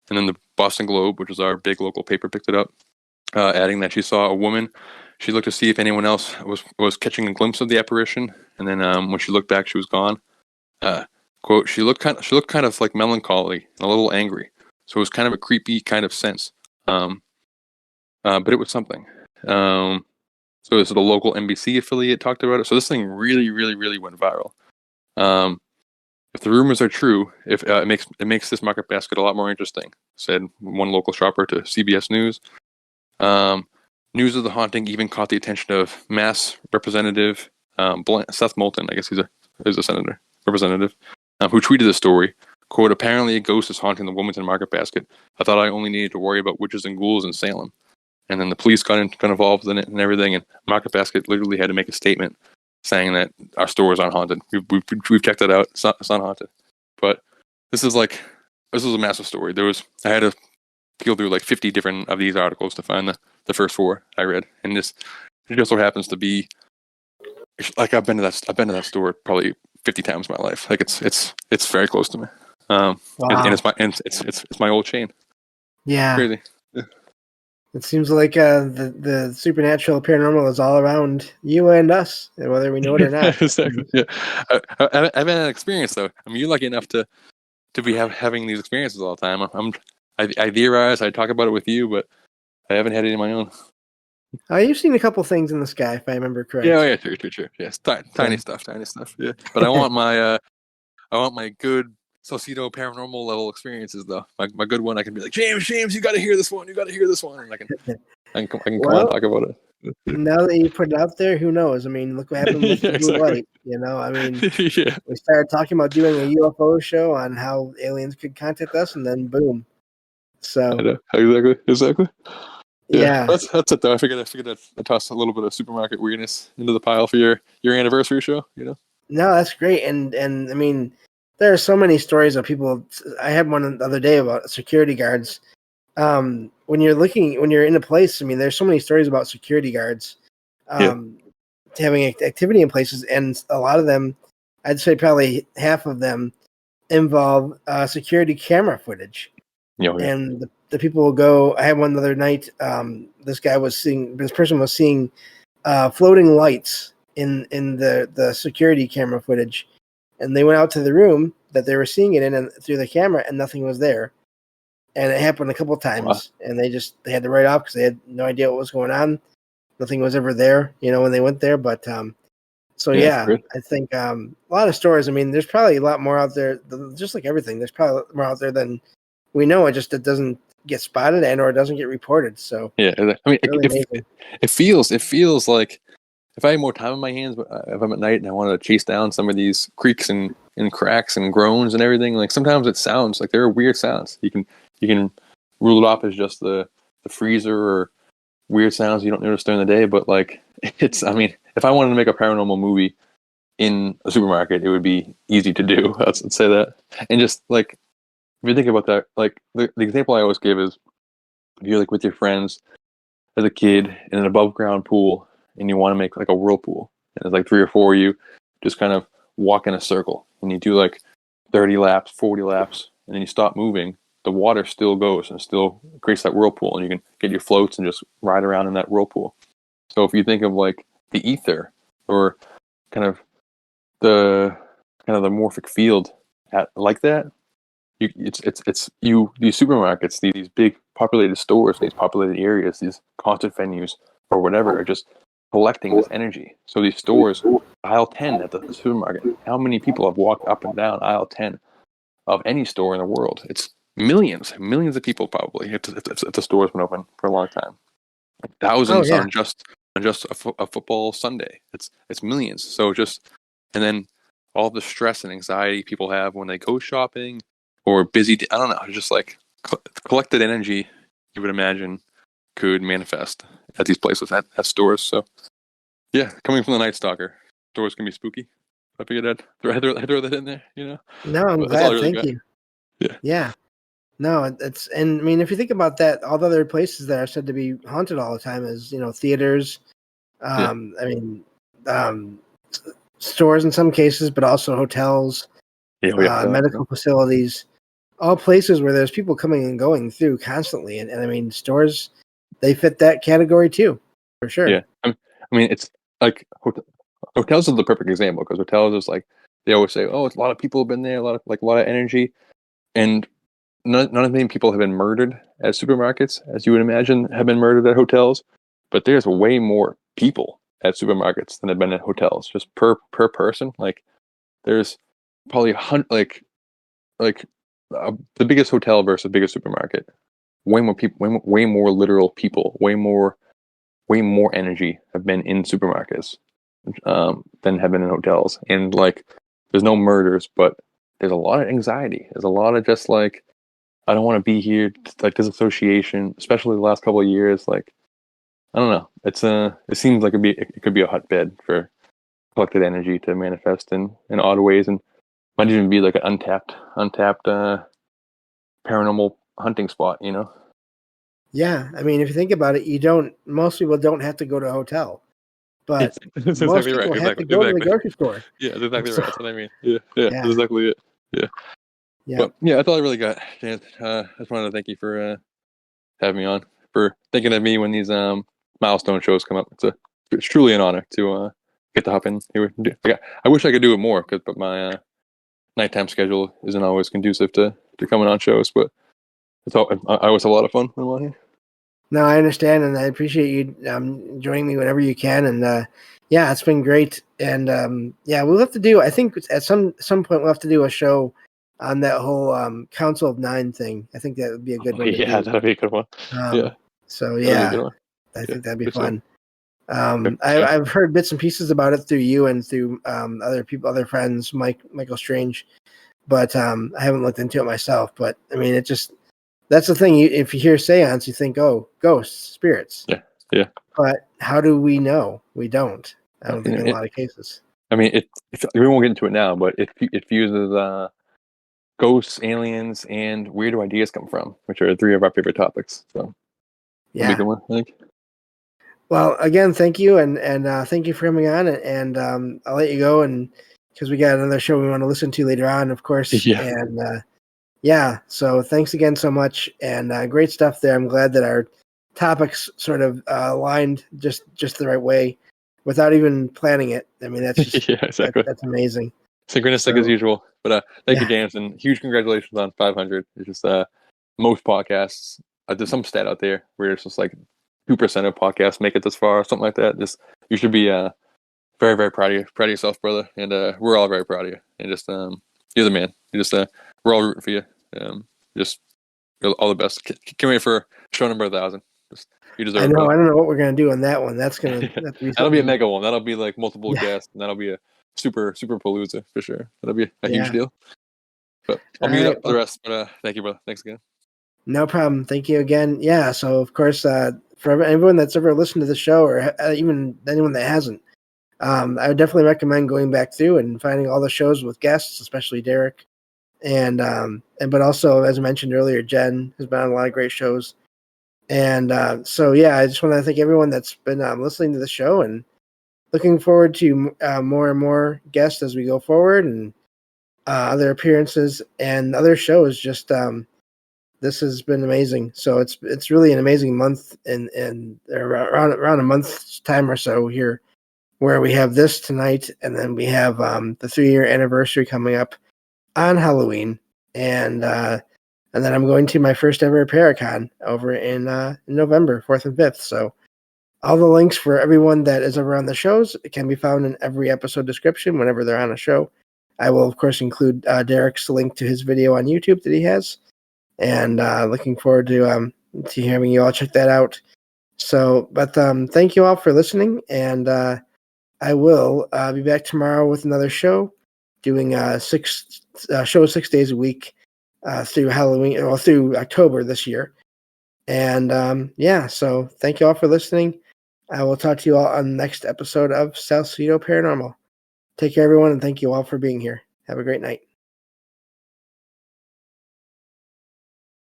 And then the Boston Globe, which is our big local paper, picked it up, adding that she saw a woman. She looked to see if anyone else was catching a glimpse of the apparition, and then when she looked back, she was gone. Quote, she looked kind of like melancholy and a little angry, so it was kind of a creepy kind of sense. But it was something. So this is the local NBC affiliate talked about it. So this thing really, really, really went viral. If the rumors are true, it makes this Market Basket a lot more interesting, said one local shopper to CBS News. News of the haunting even caught the attention of Mass Representative Seth Moulton. I guess he's a senator representative who tweeted the story. Quote, apparently a ghost is haunting the Wilmington Market Basket. I thought I only needed to worry about witches and ghouls in Salem. And then the police got involved in it and everything. And Market Basket literally had to make a statement saying that our stores aren't haunted. We've checked that out. It's not haunted. But this was a massive story. I had to peel through like 50 different of these articles to find the first 4 I read. And it just so happens to be like I've been to that store probably 50 times in my life. Like it's very close to me. Wow. and it's my old chain. Yeah. Crazy. It seems like the supernatural paranormal is all around you and us, whether we know it or not. Exactly. Yeah, I've had an experience though. I mean, you're lucky enough to be having these experiences all the time. I theorize, I talk about it with you, but I haven't had any of my own. You've seen a couple things in the sky, if I remember correctly. Yeah, true. Yes, tiny stuff. Yeah, but I want my good Saucedo paranormal level experiences though. My good one, I can be like, James, you got to hear this one. You got to hear this one, and I can come on and talk about it. Now that you put it out there, who knows? I mean, look what happened with the blue light. I mean, we started talking about doing a UFO show on how aliens could contact us, and then boom. So I know. Exactly. Yeah. That's it though. I figured I'd toss a little bit of supermarket weirdness into the pile for your anniversary show. No, that's great, and I mean, there are so many stories of people. I had one the other day about security guards. When you're in a place, I mean, there's so many stories about security guards having activity in places, and a lot of them, I'd say probably half of them, involve security camera footage. Yeah. And the people will go. I had one the other night. This person was seeing floating lights in the security camera footage, and they went out to the room that they were seeing it in and through the camera, and nothing was there. And it happened a couple times, and they had to write off because they had no idea what was going on. Nothing was ever there, when they went there. But I think a lot of stories. I mean, there's probably a lot more out there. Just like everything, there's probably more out there than we know. It doesn't get spotted or it doesn't get reported. So yeah, I mean, it feels like if I had more time on my hands, if I'm at night and I wanted to chase down some of these creaks and cracks and groans and everything, like sometimes it sounds like there are weird sounds. You can rule it off as just the freezer or weird sounds you don't notice during the day, but like I mean, if I wanted to make a paranormal movie in a supermarket, it would be easy to do. Let's say that. And just like if you think about that, like the example I always give is if you're like with your friends as a kid in an above ground pool and you want to make like a whirlpool, and there's like 3 or 4 of you just kind of walk in a circle and you do like 30 laps, 40 laps, and then you stop moving, the water still goes and still creates that whirlpool, and you can get your floats and just ride around in that whirlpool. So if you think of like the ether or kind of the morphic field like that, these supermarkets, these big populated stores, these populated areas, these concert venues or whatever are just collecting this energy. So these stores, aisle 10 at the supermarket, how many people have walked up and down aisle 10 of any store in the world? It's millions of people probably if the store's been open for a long time. Like thousands on just a football Sunday. It's millions. So and then all the stress and anxiety people have when they go shopping or busy. I don't know. Just like collected energy, you would imagine could manifest at these places at stores. So yeah, coming from the Night Stalker, stores can be spooky. I figured I'd throw that in there. No, I'm glad. Thank you. Yeah. No, and I mean, if you think about that, all the other places that are said to be haunted all the time is, theaters, I mean, stores in some cases, but also hotels, medical facilities, all places where there's people coming and going through constantly. And I mean, stores, they fit that category too, for sure. Yeah. I mean, it's like hotels is the perfect example because hotels is like, they always say, oh, it's a lot of people have been there, a lot of energy. And none of many people have been murdered at supermarkets, as you would imagine, have been murdered at hotels. But there's way more people at supermarkets than have been at hotels, just per person. Like, there's probably the biggest hotel versus the biggest supermarket. Way more people, way more literal people, way more way more energy have been in supermarkets than have been in hotels. And like, there's no murders, but there's a lot of anxiety. There's a lot of just like, I don't want to be here, like disassociation, especially the last couple of years. Like, I don't know. It seems like it could be a hotbed for collected energy to manifest in odd ways, and might even be like an untapped paranormal hunting spot. You know? Yeah, I mean, if you think about it, most people don't have to go to a hotel, Yeah, but that's most exactly right. people have to Exactly, go to the exactly. grocery store. Yeah, that's exactly So, right. That's what I mean. Yeah, yeah, that's yeah, exactly it. Yeah, yeah. but yeah, that's all I really got. Dan, I just wanted to thank you for having me on, for thinking of me when these milestone shows come up. It's truly an honor to get to hop in here. I wish I could do it more, but my nighttime schedule isn't always conducive to coming on shows. But I always have a lot of fun when I'm on here. No, I understand, and I appreciate you joining me whenever you can. And yeah, it's been great. And yeah, we'll have to do. I think at some point we'll have to do a show on that whole Council of Nine thing. I think that would be a good Oh, one to yeah, do. that'd be a good one. Yeah, So that'd be a yeah, good one. I Yeah, think that'd be for sure. fun. Okay. I've heard bits and pieces about it through you and through other people, other friends, Michael Strange, but I haven't looked into it myself. But I mean, that's the thing. If you hear seance, you think, oh, ghosts, spirits. Yeah, yeah. But how do we know? We don't. I don't think in a lot of cases. I mean, we won't get into it now, but it fuses ghosts, aliens, and where do ideas come from, which are three of our favorite topics. So, that'll be a Yeah. good one, I think. Well, again, thank you, and thank you for coming on, and I'll let you go, and because we got another show we want to listen to later on, of course, Yeah. and yeah. So thanks again so much, and great stuff there. I'm glad that our topics sort of aligned just the right way, without even planning it. I mean, that's just Yeah, exactly. that's amazing. Synchronistic as usual. But thank you, James, and huge congratulations on 500. It's just most podcasts. There's some stat out there where it's just like 2% of podcasts make it this far, something like that. Just you should be very, very proud of yourself, brother, and we're all very proud of you. And just you're the man. You just we're all rooting for you. Just all the best. Can't wait for show number 1,000. Just you deserve I it, know. brother. I don't know what we're gonna do on that one. That's gonna have to be That'll be a something. mega one. That'll be like multiple Yeah. guests, and that'll be a super palooza for sure. That'll be a huge Yeah. deal. But I'll All mute right. up for the rest. But thank you, brother. Thanks again. No problem. Thank you again. Yeah. So, of course, for everyone that's ever listened to the show, or even anyone that hasn't, I would definitely recommend going back through and finding all the shows with guests, especially Derek, and but also, as I mentioned earlier, Jen has been on a lot of great shows. And so, yeah, I just want to thank everyone that's been listening to the show, and looking forward to more and more guests as we go forward, and other appearances and other shows. Just this has been amazing. So it's really an amazing month, and around a month's time or so here, where we have this tonight, and then we have the 3-year anniversary coming up on Halloween, and then I'm going to my first ever Paracon over in November 4th and 5th. So all the links for everyone that is ever on the shows can be found in every episode description whenever they're on a show. I will, of course, include Derek's link to his video on YouTube that he has, and looking forward to having you all check that out. So, but thank you all for listening, and I will be back tomorrow with another show, doing 6 shows 6 days a week through Halloween, or through October this year. And yeah, so thank you all for listening. I will talk to you all on the next episode of Salcedo Paranormal. Take care, everyone, and thank you all for being here. Have a great night.